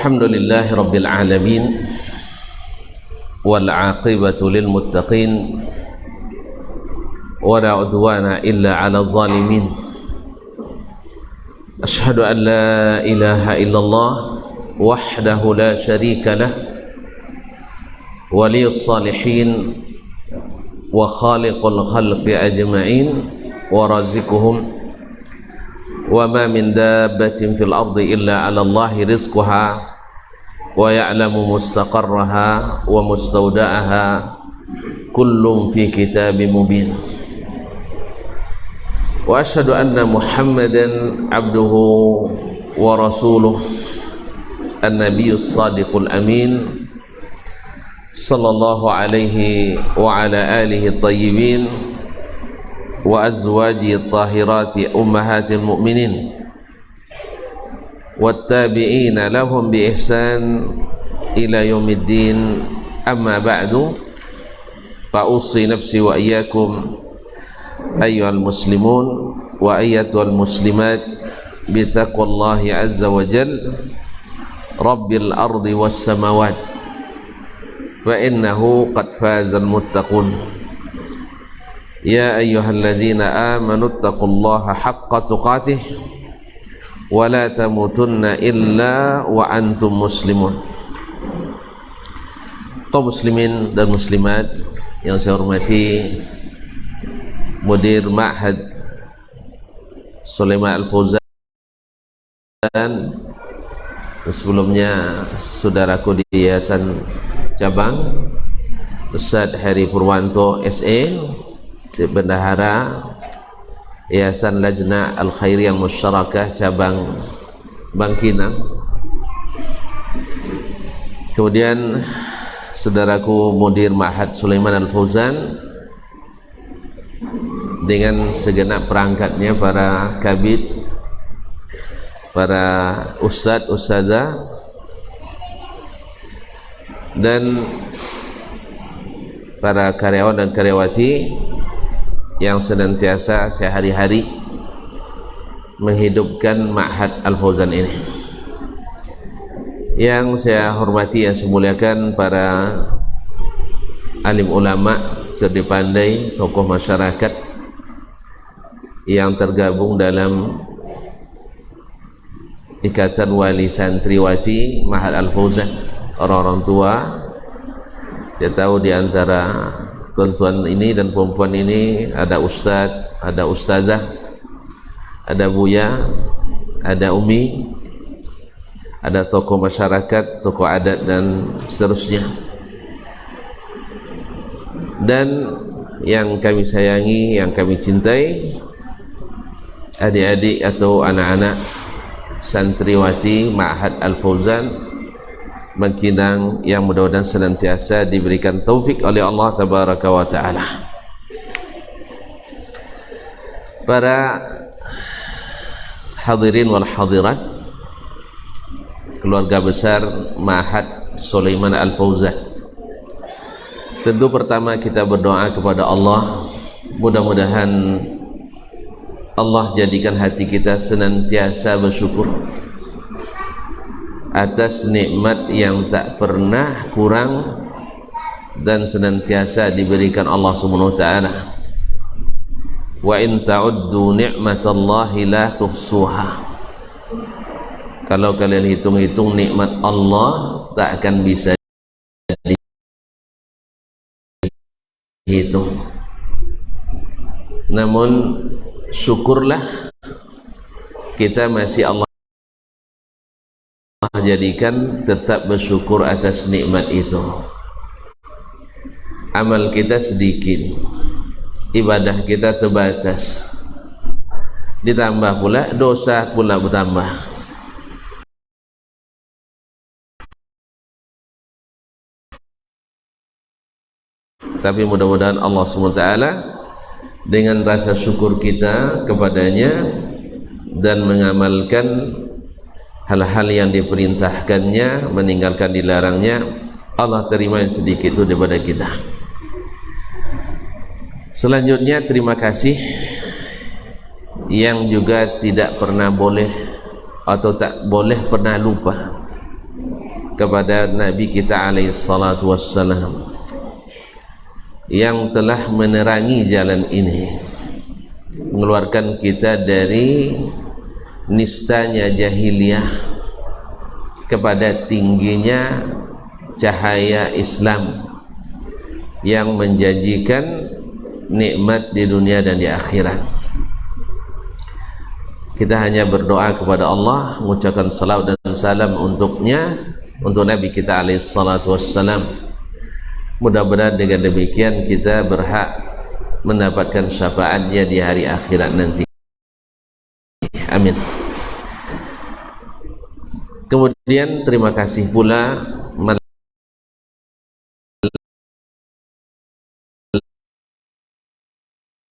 Alhamdulillahi Rabbil Alamin wal aqibatu lil muttaqin wa la udwana illa 'alal zalimin. Ashhadu an la ilaha illallah wahdahu la syarika lah waliyus salihin wa khaliqul khalqi ajma'in wa razikuhum wa ma min dabbatin fil ardi illa 'ala Allahi rizquha wa ya'lamu mustaqarraha wa mustawda'aha kullun fi kitabim mubin. Wa ashhadu anna Muhammadan 'abduhu wa rasuluh an-nabiyyus shadiqul amin sallallahu alaihi wa ala alihi at-tayyibin wa azwaji at-tahirati ummahatil mu'minin wattabi'ina lahum bi ihsan ila yaumiddin. Amma ba'du, fa usi nafsi wa iyyakum ayyuhal muslimun wa ayyatuhal muslimat bi taqwallahi azza wa jalla rabbil ardi was samawat fa innahu qad fazal muttaqun. Ya ayyuhalladzina amanu taqullaha haqqa tuqatih wa la tamutunna illa wa antum muslimun. Kaum muslimin dan muslimat yang saya hormati, Mudir Ma'had Sulaiman Al-Fauzan, sebelumnya saudaraku di Yayasan Cabang Ustaz Heri Purwanto SE, Bendahara Yayasan Lajnah Al-Khairiyah Musyarakah Cabang Bangkinang. Kemudian saudaraku Mudir Ma'had Sulaiman Al-Fauzan dengan segenap perangkatnya, para kabid, para ustadz, ustazah, dan para karyawan dan karyawati yang senantiasa sehari-hari menghidupkan Ma'had Al-Fauzan ini. Yang saya hormati, yang saya muliakan para alim ulama, cerdik pandai, tokoh masyarakat yang tergabung dalam Ikatan Wali Santriwati Ma'had Al-Fauzan, orang-orang tua. Dia tahu di antara tuan-tuan ini dan perempuan ini ada ustadz, ada ustazah, ada buya, ada umi, ada tokoh masyarakat, tokoh adat, dan seterusnya. Dan yang kami sayangi, yang kami cintai, adik-adik atau anak-anak santriwati Ma'had Al-Fauzan Bangkinang, yang mudah-mudahan senantiasa diberikan taufik oleh Allah Tabaraka wa Ta'ala. Para hadirin wal hadirat, keluarga besar Ma'had Sulaiman Al-Fauzan, tentu pertama kita berdoa kepada Allah, mudah-mudahan Allah jadikan hati kita senantiasa bersyukur atas nikmat yang tak pernah kurang dan senantiasa diberikan Allah Subhanahu wa ta'ala. Wa in ta'uddu ni'matallahi la tuhsuha. Kalau kalian hitung-hitung nikmat Allah, tak akan bisa dihitung. Namun syukurlah kita masih Allah jadikan tetap bersyukur atas nikmat itu. Amal kita sedikit, ibadah kita terbatas, ditambah pula dosa pula bertambah. Tapi mudah-mudahan Allah SWT dengan rasa syukur kita kepadanya dan mengamalkan hal-hal yang diperintahkannya, meninggalkan dilarangnya, Allah terima yang sedikit itu daripada kita. Selanjutnya terima kasih yang juga tidak pernah boleh atau tak boleh pernah lupa kepada Nabi kita alaihi salatu wassalam yang telah menerangi jalan ini, mengeluarkan kita dari nistanya jahiliyah kepada tingginya cahaya Islam yang menjanjikan nikmat di dunia dan di akhirat. Kita hanya berdoa kepada Allah, mengucapkan salawat dan salam untuknya, untuk Nabi kita alaihi salatu wassalam. Mudah-mudahan dengan demikian kita berhak mendapatkan syafaatnya di hari akhirat nanti. Amin. Kemudian terima kasih pula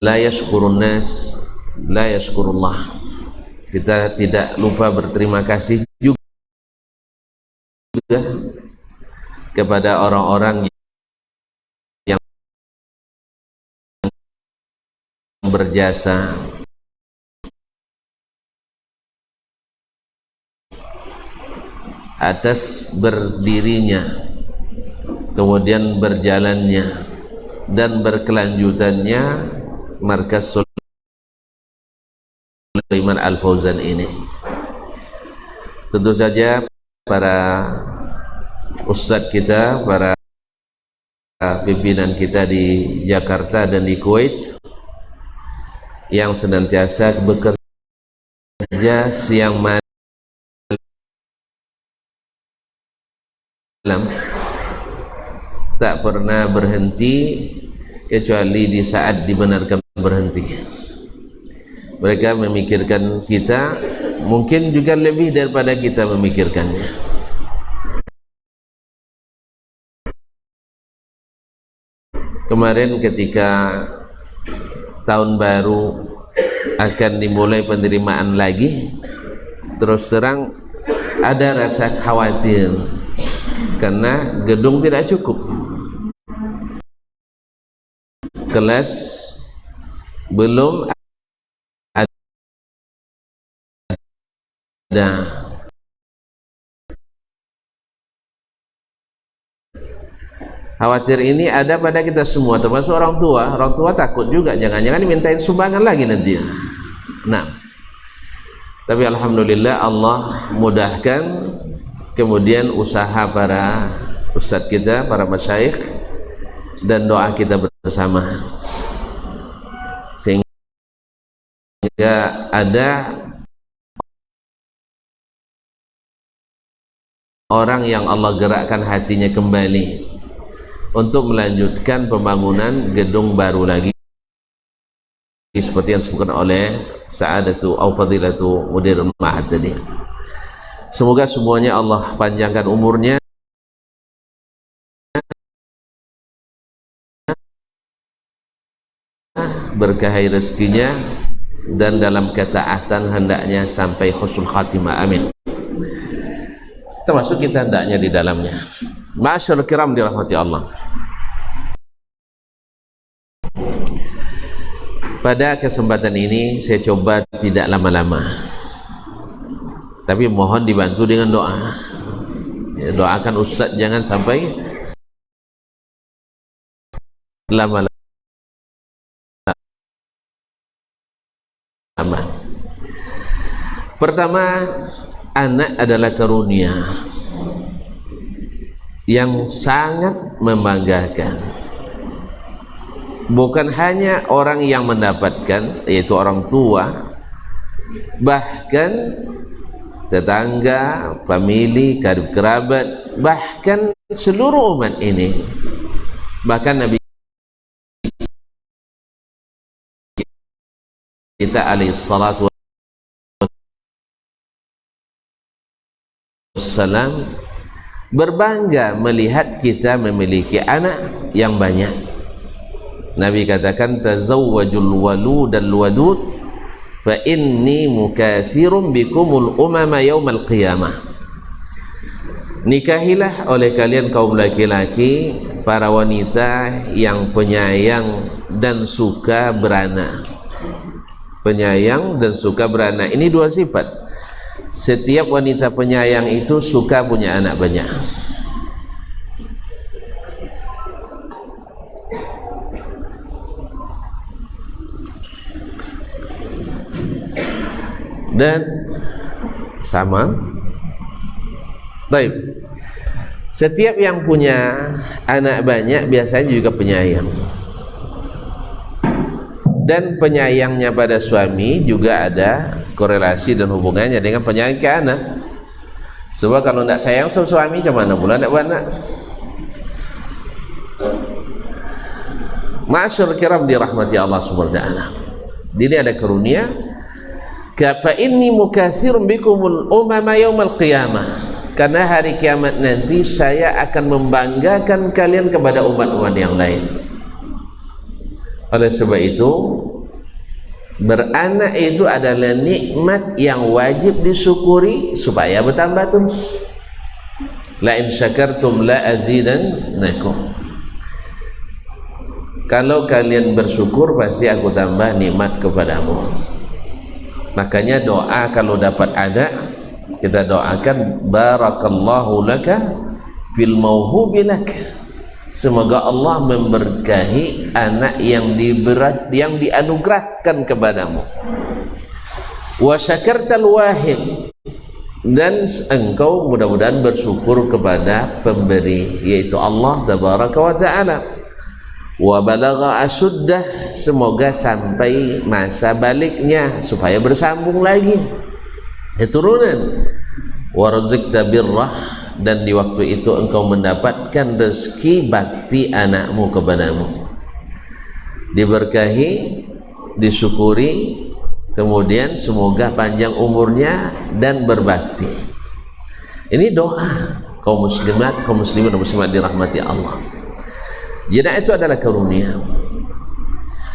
la yashkurun nas la yashkurullah. Kita tidak lupa berterima kasih juga kepada orang-orang yang berjasa atas berdirinya, kemudian berjalannya dan berkelanjutannya Markas Sulaiman Al-Fauzan ini. Tentu saja para ustadz kita, para pimpinan kita di Jakarta dan di Kuwait yang senantiasa bekerja siang malam tak pernah berhenti kecuali di saat dibenarkan berhenti. Mereka memikirkan kita, mungkin juga lebih daripada kita memikirkannya. Kemarin ketika tahun baru akan dimulai penerimaan lagi, terus terang ada rasa khawatir karena gedung tidak cukup, kelas belum ada. Khawatir ini ada pada kita semua, termasuk orang tua. Orang tua takut juga, jangan-jangan dimintain sumbangan lagi nanti. Nah, tapi alhamdulillah Allah mudahkan. Kemudian usaha para ustadz kita, para masyayikh, dan doa kita bersama, sehingga ada orang yang Allah gerakkan hatinya kembali untuk melanjutkan pembangunan gedung baru lagi, seperti yang disebutkan oleh Sa'adatu au Fadilatu Mudir Ma'had tadi. Semoga semuanya Allah panjangkan umurnya, berkahi rezekinya, dan dalam ketaatan hendaknya sampai husnul khatimah. Amin. Termasuk kita hendaknya di dalamnya. Ma'asyarul kiram dirahmati Allah. Pada kesempatan ini saya coba tidak lama-lama, tapi mohon dibantu dengan doa. Ya, doakan Ustadz jangan sampai lama-lama. Pertama, anak adalah karunia yang sangat membanggakan. Bukan hanya orang yang mendapatkan, yaitu orang tua, bahkan tetangga, famili, karib kerabat, bahkan seluruh umat ini. Bahkan Nabi kita alaihi salatu wassalam berbangga melihat kita memiliki anak yang banyak. Nabi katakan, tazawwajul waludal wadud fa inni mukathirun bikumul umama yaumal qiyamah. Nikahilah oleh kalian kaum laki-laki para wanita yang penyayang dan suka beranak. Penyayang dan suka beranak, ini dua sifat. setiap wanita penyayang itu suka punya anak banyak. Dan sama, baik, setiap yang punya anak banyak biasanya juga penyayang, dan penyayangnya pada suami juga ada korelasi dan hubungannya dengan penyayang ke anak. Sebab kalau tidak sayang sama suami, macam mana pula nak buat anak? Ma'asyur kiram dirahmati Allah subhanahu wa ta'ala, ini ada karunia. Fa inni mukatsirun bikumul umama yaumal qiyamah, karena hari kiamat nanti saya akan membanggakan kalian kepada umat-umat yang lain. Oleh sebab itu, beranak itu adalah nikmat yang wajib disyukuri supaya bertambah terus. La in syakartum la azidannakum. Kalau kalian bersyukur pasti aku tambah nikmat kepadamu. Makanya doa kalau dapat anak, kita doakan barakallahu laka fil mauhubi lak, semoga Allah memberkahi anak yang dianugerahkan kepadamu. Wa syakartal wahid, dan engkau mudah-mudahan bersyukur kepada pemberi, yaitu Allah tabaraka wa ta'ala. Wa balagha asuddah, semoga sampai masa baliknya supaya bersambung lagi keturunan. Wa razaqta birrah, dan di waktu itu engkau mendapatkan rezeki bakti anakmu kepadamu, diberkahi, disyukuri, kemudian semoga panjang umurnya dan berbakti. Ini doa kaum muslimat, kaum muslimin dan muslimat dirahmati Allah. Jadi itu adalah karunia.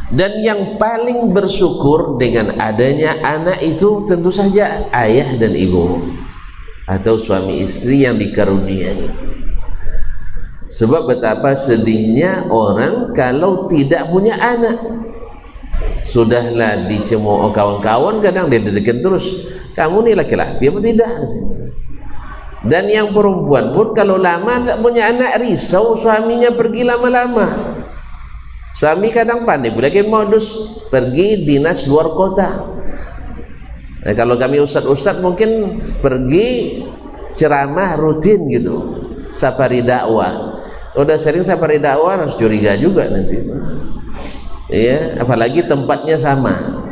Dan yang paling bersyukur dengan adanya anak itu tentu saja ayah dan ibu atau suami istri yang dikaruniai. Sebab betapa sedihnya orang kalau tidak punya anak. Sudahlah dicemooh kawan-kawan, kadang dia dedekin terus, kamu ni laki-laki apa tidak? Dan yang perempuan pun kalau lama tak punya anak, risau suaminya pergi lama-lama. Suami kadang pandai pula modus pergi dinas luar kota. Nah, kalau kami ustad-ustad mungkin pergi ceramah rutin gitu, safari dakwah. Udah sering safari dakwah harus curiga juga nanti. Iya, apalagi tempatnya sama.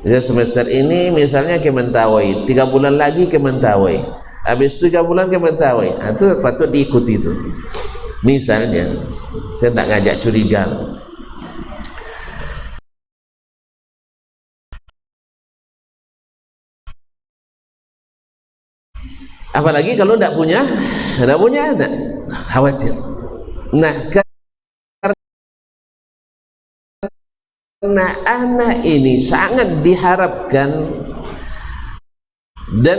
Misalnya semester ini misalnya ke Mentawai, 3 bulan lagi ke Mentawai. Habis 3 bulan ke Mentawai, itu patut diikuti itu. Misalnya, saya tak ngajak curiga. Apalagi kalau tidak punya anak, khawatir. Nah, karena anak ini sangat diharapkan dan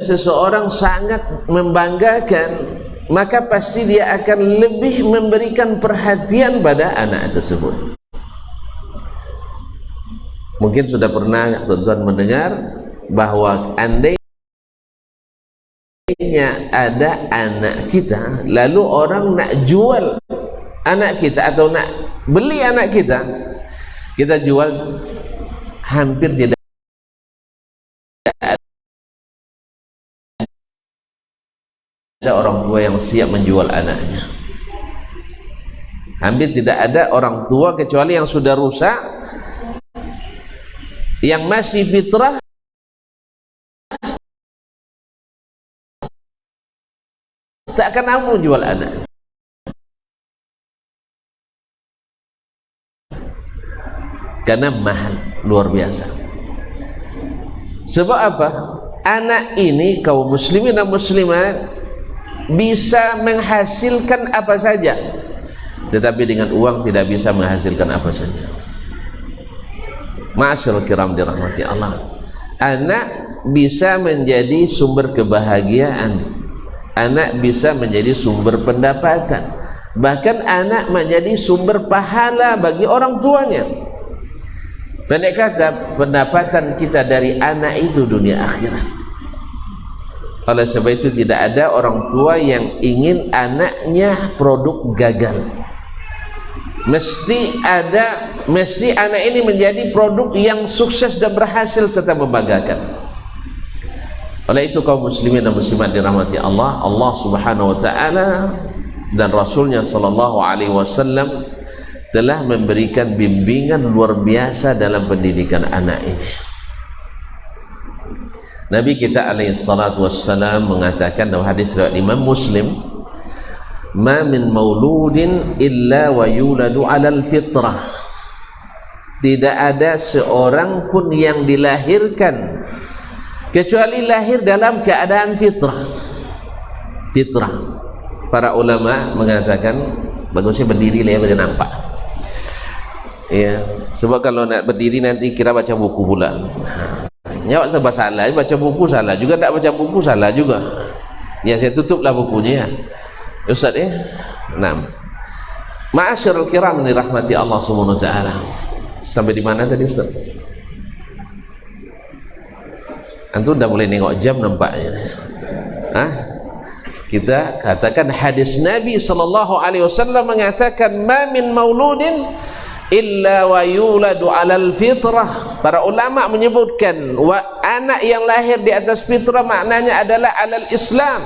seseorang sangat membanggakan, maka pasti dia akan lebih memberikan perhatian pada anak tersebut. Mungkin sudah pernah tuan-tuan mendengar bahwa andainya ada anak kita, lalu orang nak jual anak kita atau nak beli anak kita jual, hampir tidak ada orang tua yang siap menjual anaknya. Hampir tidak ada orang tua kecuali yang sudah rusak, yang masih fitrah tak akan mau jual anak. Karena mahal, luar biasa. Sebab apa? Anak ini kaum muslimin dan muslimat bisa menghasilkan apa saja, tetapi dengan uang tidak bisa menghasilkan apa saja. Ma'asyarul kiram dirahmati Allah, anak bisa menjadi sumber kebahagiaan, anak bisa menjadi sumber pendapatan, bahkan anak menjadi sumber pahala bagi orang tuanya. Pendek kata, pendapatan kita dari anak itu dunia akhirat. Oleh sebab itu tidak ada orang tua yang ingin anaknya produk gagal. Mesti anak ini menjadi produk yang sukses dan berhasil serta membanggakan. Oleh itu kaum muslimin dan muslimat dirahmati Allah, Allah Subhanahu wa taala dan Rasulnya sallallahu alaihi wasallam telah memberikan bimbingan luar biasa dalam pendidikan anak ini. Nabi kita alaihi salatu wassalam mengatakan dalam hadis riwayat Imam Muslim, "Ma min mauludin illa wa yuladu 'alal fitrah." Tidak ada seorang pun yang dilahirkan kecuali lahir dalam keadaan fitrah. Fitrah. Para ulama mengatakan bagusnya berdiri lah ya, biar nampak. Ya, sebab kalau nak berdiri nanti kira baca buku pula. Nyawa sebab salah, baca buku salah juga, tak baca buku salah juga. Ya, saya tutuplah bukunya ya. Ustaz ya. 6. Ma'asyiral kiram dirahmati Allah Subhanahu wa taala. Sampai di mana tadi Ustaz? Antum dah mulai nengok jam nampaknya. Hah? Kita katakan hadis Nabi sallallahu alaihi wasallam mengatakan ma min mauludin illa wa yuladu 'alal fitrah. Para ulama menyebutkan anak yang lahir di atas fitrah maknanya adalah 'alal Islam.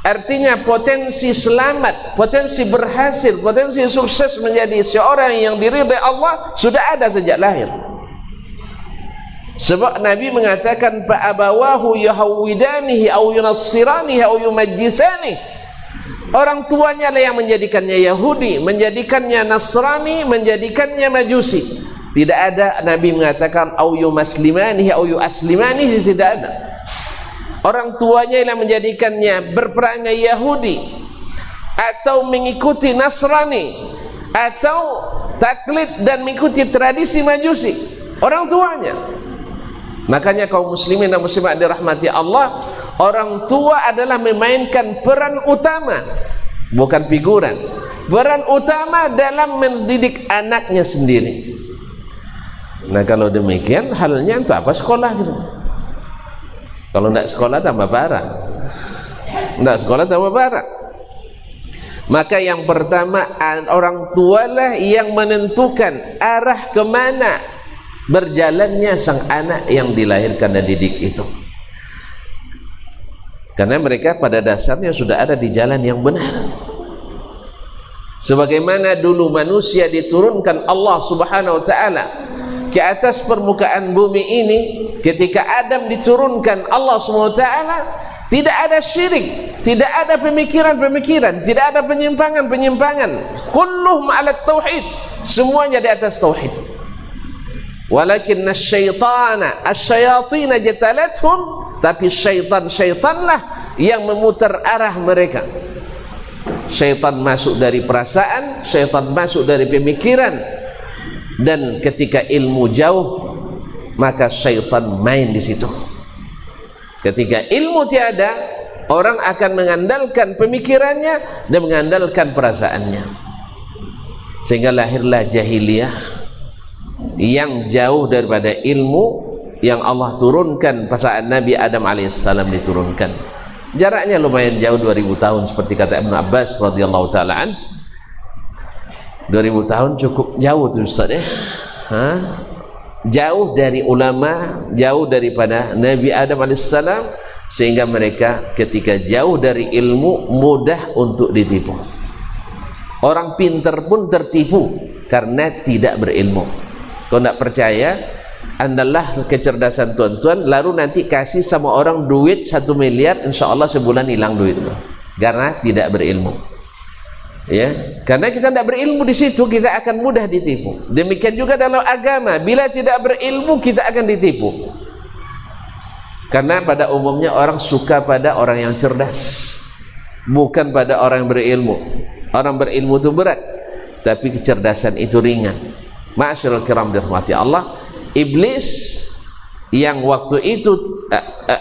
Artinya potensi selamat, potensi berhasil, potensi sukses menjadi seorang yang diridai Allah sudah ada sejak lahir. Sebab Nabi mengatakan fa abawahu yahwidanihi aw yunassiranihi aw yumajjisanihi. Orang tuanya lah yang menjadikannya Yahudi, menjadikannya Nasrani, menjadikannya Majusi. Tidak ada Nabi mengatakan aw yumaslimanihi aw yuaslimanihi, tidak ada. Orang tuanya yang menjadikannya berperangai Yahudi atau mengikuti Nasrani atau taklid dan mengikuti tradisi Majusi. Orang tuanya. Makanya kaum muslimin dan muslimat dirahmati Allah, orang tua adalah memainkan peran utama, bukan figuran, peran utama dalam mendidik anaknya sendiri. Nah kalau demikian halnya untuk apa sekolah gitu? Kalau tidak sekolah tambah parah, tidak sekolah tambah parah. Maka yang pertama, orang tualah yang menentukan arah kemana berjalannya sang anak yang dilahirkan dan didik itu, karena mereka pada dasarnya sudah ada di jalan yang benar. Sebagaimana dulu manusia diturunkan Allah Subhanahu wa taala ke atas permukaan bumi ini, ketika Adam diturunkan Allah Subhanahu wa taala, tidak ada syirik, tidak ada pemikiran-pemikiran, tidak ada penyimpangan-penyimpangan. Kulluhum 'ala tauhid, semuanya di atas tauhid. Walakinna syaitana asyayatina jatalathum, tapi syaitanlah yang memutar arah mereka. Syaitan masuk dari perasaan, syaitan masuk dari pemikiran, dan ketika ilmu jauh maka syaitan main di situ. Ketika ilmu tiada, orang akan mengandalkan pemikirannya dan mengandalkan perasaannya, sehingga lahirlah jahiliyah yang jauh daripada ilmu yang Allah turunkan pada saat Nabi Adam alaihissalam diturunkan. Jaraknya lumayan jauh, 2000 tahun seperti kata Ibnu Abbas radhiyallahu taala an. 2000 tahun cukup jauh tuh Ustaz ya. Jauh dari ulama, jauh daripada Nabi Adam alaihissalam, sehingga mereka ketika jauh dari ilmu mudah untuk ditipu. Orang pintar pun tertipu karena tidak berilmu. Kalau tidak percaya, andalah kecerdasan tuan-tuan, lalu nanti kasih sama orang duit 1 miliar, insya Allah sebulan hilang duit itu, karena tidak berilmu. Ya, karena kita tidak berilmu di situ, kita akan mudah ditipu. Demikian juga dalam agama, bila tidak berilmu kita akan ditipu. Karena pada umumnya orang suka pada orang yang cerdas, bukan pada orang yang berilmu. Orang berilmu itu berat, tapi kecerdasan itu ringan. Ma'asyiral kiram dirahmati Allah, iblis yang waktu itu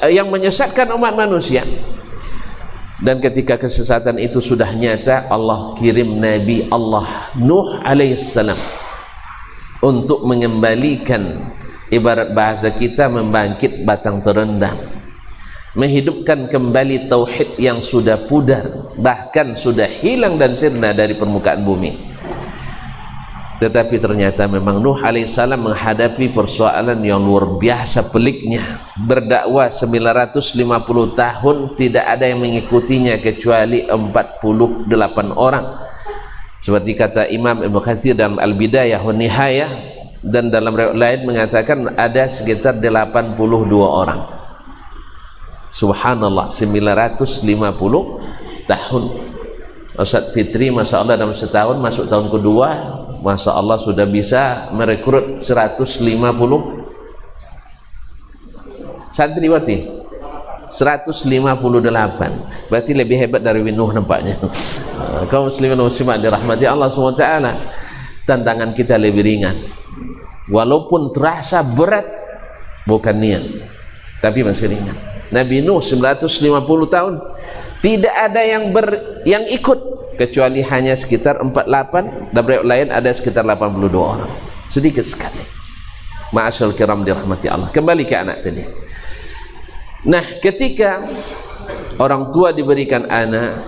yang menyesatkan umat manusia, dan ketika kesesatan itu sudah nyata, Allah kirim Nabi Allah Nuh alaihissalam untuk mengembalikan, ibarat bahasa kita, membangkit batang terendam, menghidupkan kembali tauhid yang sudah pudar, bahkan sudah hilang dan sirna dari permukaan bumi. Tetapi ternyata memang Nuh alaihissalam menghadapi persoalan yang luar biasa peliknya. Berdakwah 950 tahun, tidak ada yang mengikutinya kecuali 48 orang. Seperti kata Imam Ibnu Katsir dalam Al-Bidayah wa Nihayah, dan dalam riwayat lain mengatakan ada sekitar 82 orang. Subhanallah, 950 tahun. Ustaz Fitri Masya Allah dalam setahun masuk tahun kedua, Masya Allah sudah bisa merekrut 150 santriwati, 158. Berarti lebih hebat dari Nuh nampaknya. Kaum muslimin dan muslimat dirahmati Allah SWT, tantangan kita lebih ringan walaupun terasa berat, bukan niat tapi masih ringan. Nabi Nuh 950 tahun tidak ada yang ikut kecuali hanya sekitar 48, dan riwayat lain ada sekitar 82 orang, sedikit sekali. Ma'asyarul kiram dirahmati Allah. Kembali ke anak tadi. Nah, ketika orang tua diberikan anak,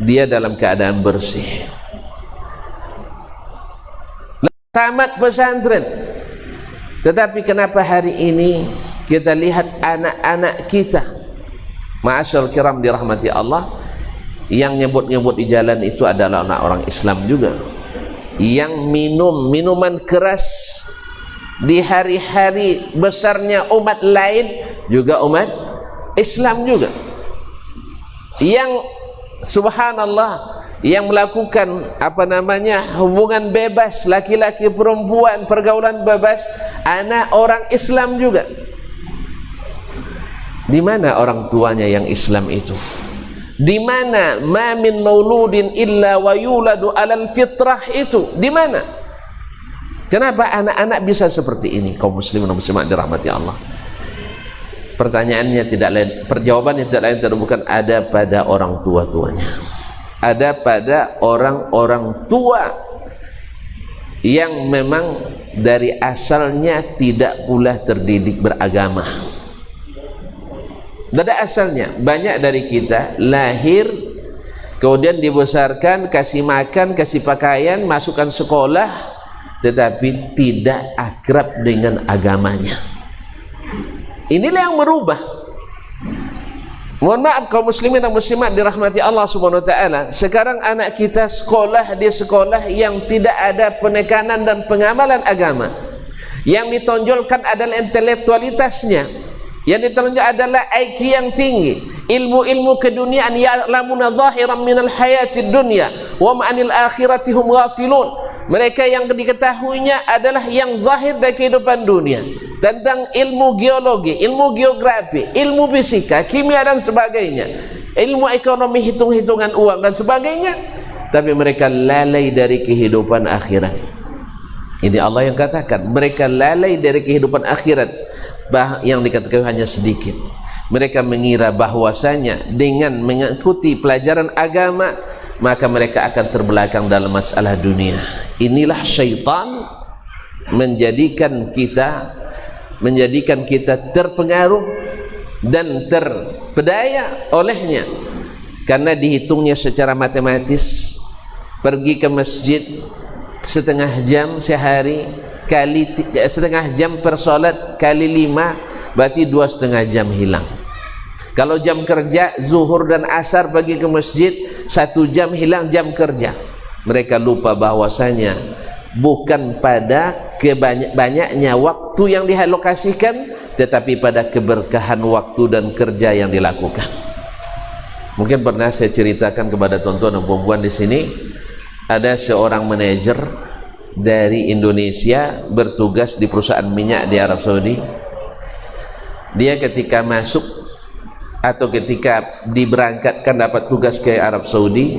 dia dalam keadaan bersih, tamat pesantren. Tetapi kenapa hari ini kita lihat anak-anak kita, ma'asyarul kiram dirahmati Allah, yang nyebut-nyebut di jalan itu adalah anak orang Islam juga, yang minum minuman keras di hari-hari besarnya umat lain, juga umat Islam juga, yang subhanallah, yang melakukan hubungan bebas laki-laki perempuan, pergaulan bebas, anak orang Islam juga. Di mana orang tuanya yang Islam itu? Di mana ma min mauludin illa wa yuladu alal fitrah itu? Di mana? Kenapa anak-anak bisa seperti ini? Kaum muslimin dan muslimat dirahmati Allah. Pertanyaannya tidak lain, perjawabannya tidak lain dan bukan ada pada orang tua-tuanya. Ada pada orang-orang tua yang memang dari asalnya tidak pula terdidik beragama. Dari asalnya, banyak dari kita lahir, kemudian dibesarkan, kasih makan, kasih pakaian, masukkan sekolah, tetapi tidak akrab dengan agamanya. Inilah yang merubah. Mohon maaf kaum muslimin dan muslimat dirahmati Allah Subhanahu wa taala. Sekarang anak kita sekolah di sekolah yang tidak ada penekanan dan pengamalan agama. Yang ditonjolkan adalah intelektualitasnya. Yang ditonjol adalah IQ yang tinggi, ilmu-ilmu keduniaan, ya'lamuna zahiran minal hayatid dunya wa ma'anil akhirati hum ghafilun. Mereka yang diketahuinya adalah yang zahir dari kehidupan dunia, tentang ilmu geologi, ilmu geografi, ilmu fisika, kimia dan sebagainya, ilmu ekonomi, hitung-hitungan uang dan sebagainya, tapi mereka lalai dari kehidupan akhirat. Ini Allah yang katakan, mereka lalai dari kehidupan akhirat. Yang dikatakan hanya sedikit. Mereka mengira bahwasanya dengan mengikuti pelajaran agama maka mereka akan terbelakang dalam masalah dunia. Inilah syaitan menjadikan kita terpengaruh dan terpedaya olehnya, karena dihitungnya secara matematis. Pergi ke masjid setengah jam sehari, kali setengah jam per solat kali 5, berarti 2,5 jam hilang. Kalau jam kerja zuhur dan asar pergi ke masjid 1 jam hilang jam kerja. Mereka lupa bahwasanya bukan pada banyaknya waktu yang dialokasikan, tetapi pada keberkahan waktu dan kerja yang dilakukan. Mungkin pernah saya ceritakan kepada tuan-tuan dan puan-puan di sini, ada seorang manajer dari Indonesia bertugas di perusahaan minyak di Arab Saudi. Dia ketika masuk atau ketika diberangkatkan dapat tugas ke Arab Saudi,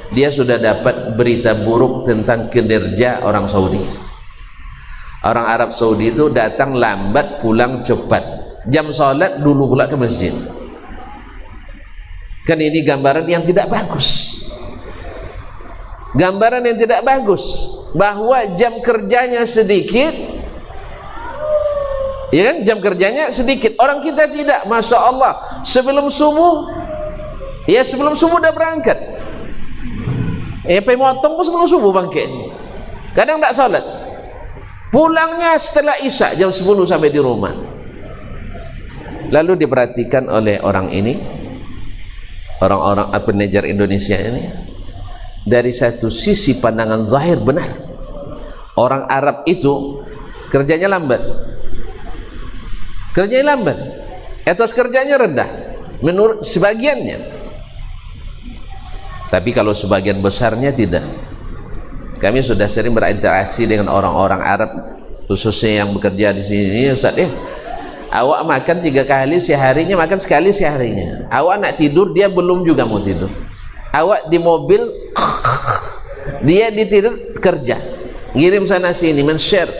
dia sudah dapat berita buruk tentang kinerja orang Saudi. Orang Arab Saudi itu datang lambat, pulang cepat, jam sholat dulu pula ke masjid. Kan ini gambaran yang tidak bagus, gambaran yang tidak bagus. bahwa jam kerjanya sedikit, ya kan, jam kerjanya sedikit. Orang kita tidak, Masya Allah, sebelum subuh, ya sebelum subuh udah berangkat, motong pun sebelum subuh bangkit, kadang tak salat, pulangnya setelah isya jam 10 sampai di rumah. Lalu diperhatikan oleh orang ini, orang-orang penejar Indonesia ini, dari satu sisi pandangan zahir benar, orang Arab itu kerjanya lambat, etos kerjanya rendah menurut sebagiannya, tapi kalau sebagian besarnya tidak. Kami sudah sering berinteraksi dengan orang-orang Arab, khususnya yang bekerja di sini. Ustaz, awak makan 3 kali seharinya, makan sekali seharinya. Awak nak tidur, dia belum juga mau tidur. Awak di mobil, dia di tidur kerja, ngirim sana sini, men-share.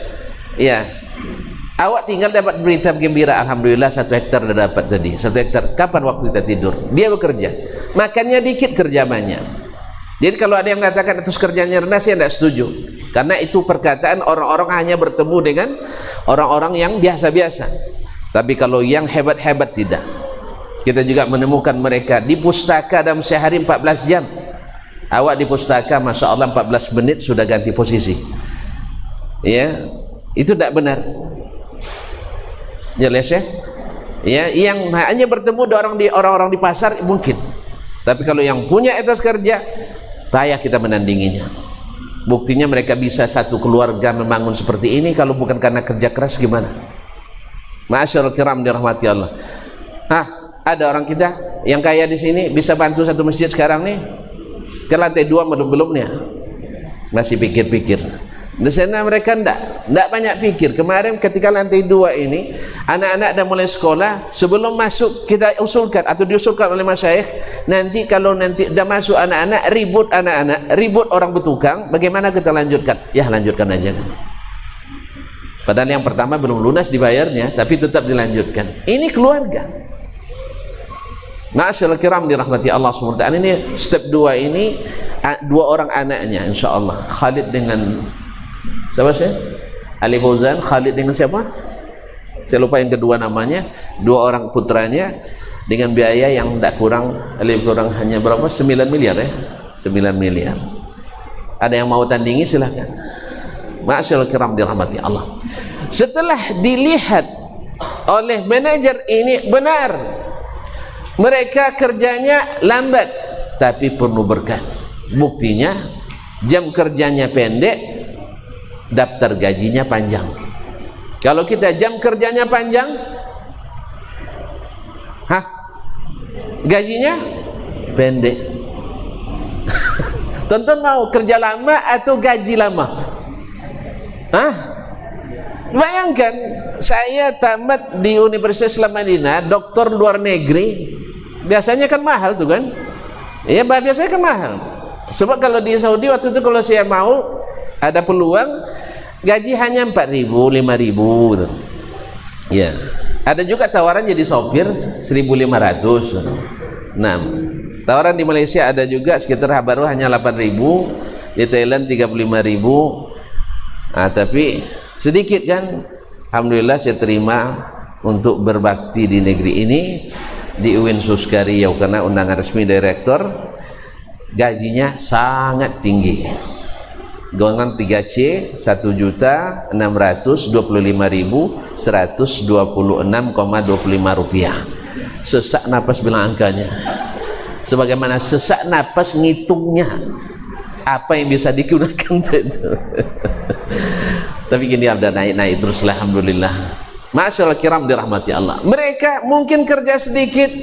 Ya, awak tinggal dapat berita gembira, alhamdulillah 1 hektar udah dapat tadi. 1 hektar, kapan waktu kita tidur? Dia bekerja, makannya dikit, kerja banyak. Jadi kalau ada yang mengatakan itu kerjanya rendah, saya tidak setuju, karena itu perkataan orang-orang hanya bertemu dengan orang-orang yang biasa-biasa. Tapi kalau yang hebat-hebat tidak. Kita juga menemukan mereka di pustaka dalam sehari 14 jam. Awak di pustaka, Masya Allah, 14 menit sudah ganti posisi. Ya, itu tidak benar. Jelas ya? Ya, yang hanya bertemu orang-orang di pasar mungkin. Tapi kalau yang punya etos kerja, payah kita menandinginya. Buktinya mereka bisa satu keluarga membangun seperti ini, kalau bukan karena kerja keras gimana? Ma'asyarul kiram dirahmati Allah. Ada orang kita yang kaya di sini bisa bantu satu masjid sekarang nih, ke lantai 2 belum-belumnya masih pikir-pikir. Di sana mereka enggak banyak pikir. Kemarin ketika lantai 2 ini anak-anak dah mulai sekolah, sebelum masuk kita usulkan atau diusulkan oleh masyayikh, nanti kalau nanti dah masuk anak-anak, ribut orang bertukang, bagaimana kita lanjutkan? Ya lanjutkan aja. Padahal yang pertama belum lunas dibayarnya, tapi tetap dilanjutkan. Ini keluarga. Ma'asyarul kiram dirahmati Allah SWT. Ini step 2 ini 2 orang anaknya insyaallah. Khalid dengan siapa sih? Ali Fauzan. Khalid dengan siapa? Saya lupa yang kedua namanya. 2 orang putranya dengan biaya yang tidak kurang, lebih kurang hanya berapa? 9 miliar ya? 9 miliar. Ada yang mau tandingi silahkan. Ma'asyarul kiram dirahmati Allah. Setelah dilihat oleh manajer ini, benar mereka kerjanya lambat tapi penuh berkah. Buktinya jam kerjanya pendek, daftar gajinya panjang. Kalau kita jam kerjanya panjang, gajinya pendek. Tonton mau kerja lama atau gaji lama? Bayangkan, saya tamat di Universitas Islam Madinah, doktor luar negeri, biasanya kan mahal tuh kan? Iya, biasanya kan mahal. Sebab kalau di Saudi waktu itu kalau saya mau ada peluang, gaji hanya 4.000, 5.000 gitu. Ya, ada juga tawaran jadi sopir 1.500. Nah, tawaran di Malaysia ada juga sekitar baru hanya 8.000, di Thailand 35.000. Tapi sedikit kan, alhamdulillah saya terima untuk berbakti di negeri ini di UIN Suska Riau, karena undangan resmi direktur. Gajinya sangat tinggi, golongan 3C 1.625.126,25 rupiah. Sesak napas bilang angkanya, sebagaimana sesak napas ngitungnya apa yang bisa digunakan itu. Tapi gini, ada naik-naik terus, alhamdulillah. Masyaallah kiram dirahmati Allah. Mereka mungkin kerja sedikit,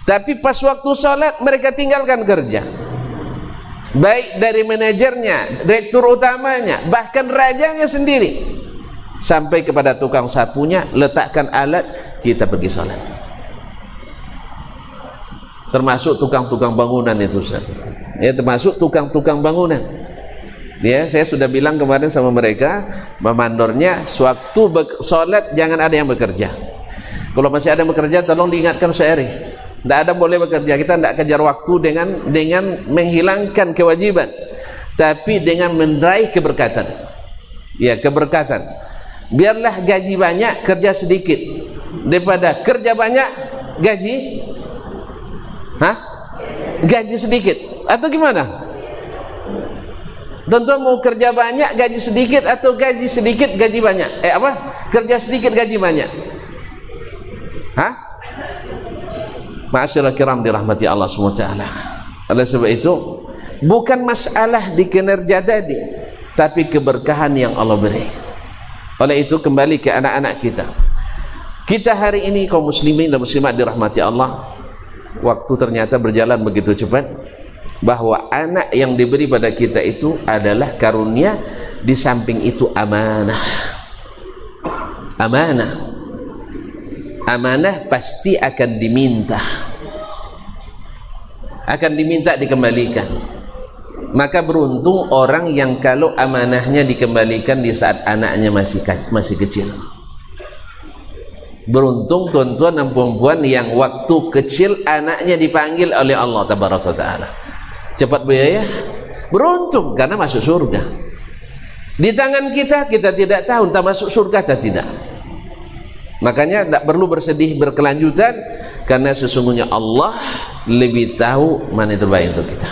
tapi pas waktu sholat mereka tinggalkan kerja. Baik dari manajernya, direktur utamanya, bahkan rajanya sendiri, sampai kepada tukang sapunya, letakkan alat, kita pergi sholat. Termasuk tukang-tukang bangunan itu, Ustaz. Ya, termasuk tukang-tukang bangunan. Ya, saya sudah bilang kemarin sama mereka, memandornya sewaktu sholat jangan ada yang bekerja. Kalau masih ada yang bekerja, tolong diingatkan sehari. Tidak ada boleh bekerja. Kita tidak kejar waktu dengan menghilangkan kewajiban. tapi dengan meraih keberkatan. Ya, keberkatan. Biarlah gaji banyak, kerja sedikit, daripada kerja banyak, gaji gaji sedikit. Atau gimana? Tuan-tuan mau kerja banyak, gaji sedikit, atau gaji sedikit, gaji banyak? Kerja sedikit, gaji banyak? Ma'asyiral kiram dirahmati Allah SWT. Oleh sebab itu, bukan masalah di kinerja tadi, tapi keberkahan yang Allah beri. Oleh itu, kembali ke anak-anak kita. Kita hari ini kaum muslimin dan muslimat dirahmati Allah, waktu ternyata berjalan begitu cepat, bahwa anak yang diberi pada kita itu adalah karunia, di samping itu amanah. Amanah pasti akan diminta dikembalikan. Maka beruntung orang yang kalau amanahnya dikembalikan di saat anaknya masih kecil. Beruntung tuan-tuan dan puan-puan yang waktu kecil anaknya dipanggil oleh Allah tabaraka taala. Cepat bu ya, beruntung karena masuk surga. Di tangan kita tidak tahu entah masuk surga atau tidak. Makanya tidak perlu bersedih berkelanjutan, karena sesungguhnya Allah lebih tahu mana yang terbaik untuk kita.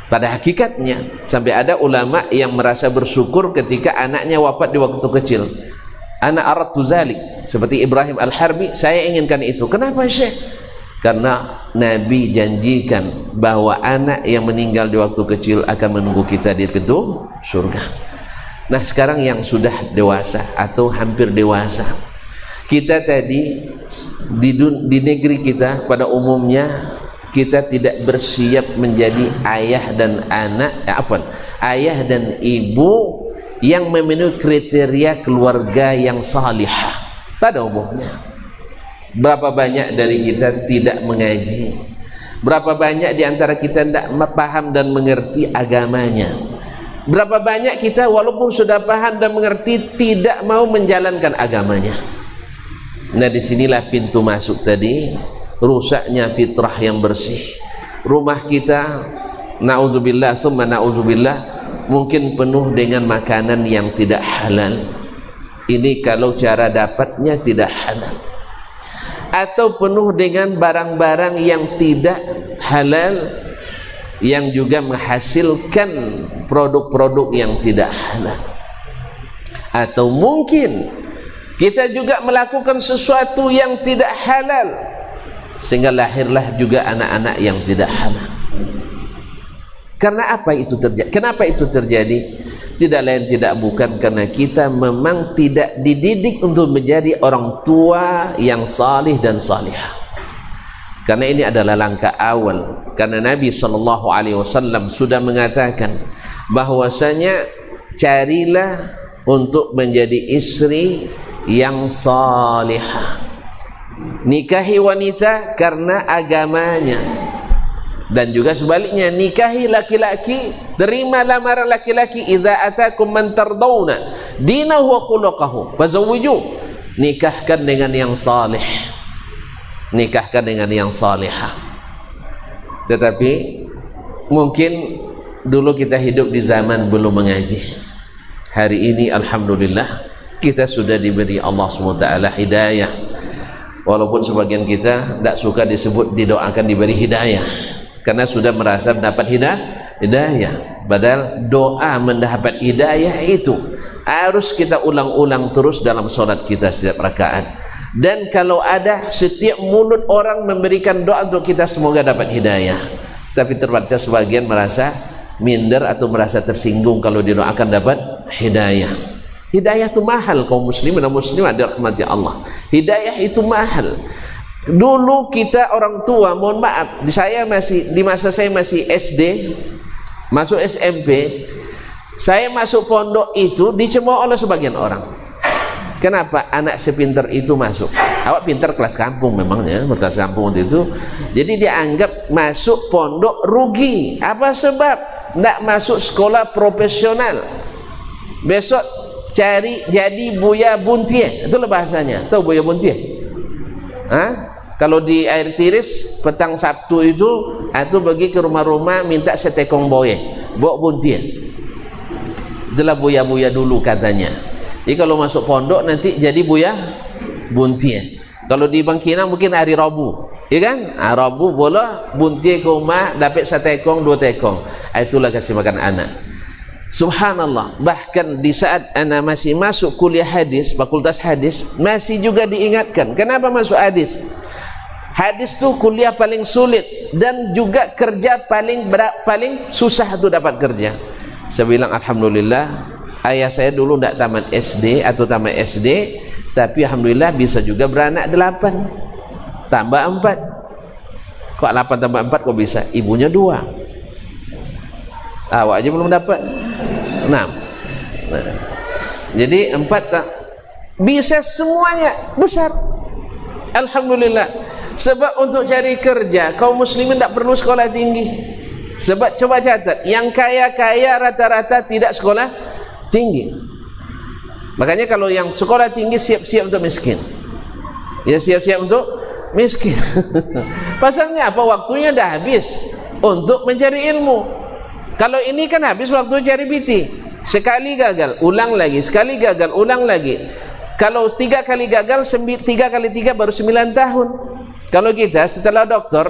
Pada hakikatnya sampai ada ulama yang merasa bersyukur ketika anaknya wafat di waktu kecil. Ana aradtu zalik, seperti Ibrahim Al-Harbi, saya inginkan itu. Kenapa Syekh? Karena Nabi janjikan bahwa anak yang meninggal di waktu kecil akan menunggu kita di pintu surga. Nah, sekarang yang sudah dewasa atau hampir dewasa, kita tadi di negeri kita pada umumnya kita tidak bersiap menjadi ayah dan anak, ayah dan ibu yang memenuhi kriteria keluarga yang salihah pada umumnya. Berapa banyak dari kita tidak mengaji, berapa banyak di antara kita tidak paham dan mengerti agamanya, berapa banyak kita walaupun sudah paham dan mengerti tidak mau menjalankan agamanya. Nah, disinilah pintu masuk tadi, rusaknya fitrah yang bersih. Rumah kita, na'udzubillah summa na'udzubillah, mungkin penuh dengan makanan yang tidak halal. Ini kalau cara dapatnya tidak halal. Atau penuh dengan barang-barang yang tidak halal, yang juga menghasilkan produk-produk yang tidak halal. Atau mungkin kita juga melakukan sesuatu yang tidak halal, sehingga lahirlah juga anak-anak yang tidak halal. Karena apa itu terjadi? Kenapa itu terjadi? Tidak lain tidak bukan karena kita memang tidak dididik untuk menjadi orang tua yang salih dan salihah. Karena ini adalah langkah awal. Karena Nabi SAW sudah mengatakan bahwasanya carilah untuk menjadi istri yang salihah. Nikahi wanita karena agamanya. Dan juga sebaliknya, nikahi laki-laki, terima lamaran laki-laki, idza atakum man tardawna dinahu wa khuluquhu fazawwiju. Nikahkan dengan yang saleh, nikahkan dengan yang salihah. Tetapi mungkin dulu kita hidup di zaman belum mengaji. Hari ini alhamdulillah kita sudah diberi Allah SWT hidayah. Walaupun sebagian kita tidak suka disebut didoakan diberi hidayah, karena sudah merasa mendapat hidayah. Padahal doa mendapat hidayah itu harus kita ulang-ulang terus dalam sholat kita setiap rakaat. Dan kalau ada setiap mulut orang memberikan doa untuk kita, semoga dapat hidayah. Tapi terbatas sebagian merasa minder atau merasa tersinggung kalau didoakan dapat hidayah. Hidayah itu mahal kaum muslimin dan muslimat dirahmati Allah. Hidayah itu mahal. Dulu kita orang tua, mohon maaf, di masa saya masih SD, masuk SMP, saya masuk pondok itu dicemooh oleh sebagian orang. Kenapa anak sepinter itu masuk? Awak pintar kelas kampung memangnya, kelas kampung waktu itu. Jadi dianggap masuk pondok rugi. Apa sebab? Tidak masuk sekolah profesional. Besok cari jadi buya buntie, itulah bahasanya. Tahu buya buntie? Kalau di air tiris petang Sabtu itu pergi ke rumah-rumah minta setekong boye. bawa buntir. Itulah buya-buya dulu katanya. Jadi kalau masuk pondok nanti jadi buya buntir. Kalau di Bangkina mungkin hari Rabu, ya kan? Rabu bola buntir ke rumah dapat 1 tekong 2 tekong. Itulah kasih makan anak. Subhanallah, bahkan di saat anak masih masuk kuliah hadis, fakultas hadis, masih juga diingatkan. Kenapa masuk hadis? Hadis tuh kuliah paling sulit dan juga kerja paling susah tuh dapat kerja. Saya bilang alhamdulillah, ayah saya dulu tidak tamat SD atau tamat SD, tapi alhamdulillah bisa juga beranak 8 tambah 4. Kok 8 tambah 4 kok bisa? Ibunya 2. Awak aja belum dapat 6. Nah, jadi 4 bisa semuanya besar. Alhamdulillah. Sebab untuk cari kerja kaum muslimin tidak perlu sekolah tinggi. Sebab coba catat, yang kaya-kaya rata-rata tidak sekolah tinggi. Makanya kalau yang sekolah tinggi siap-siap untuk miskin. Ya siap-siap untuk miskin. Pasalnya apa? Waktunya dah habis untuk mencari ilmu. Kalau ini kan habis waktu cari biti. Sekali gagal, ulang lagi. Sekali gagal, ulang lagi. Kalau 3 kali gagal, 3 kali 3 baru 9 tahun. Kalau kita setelah doktor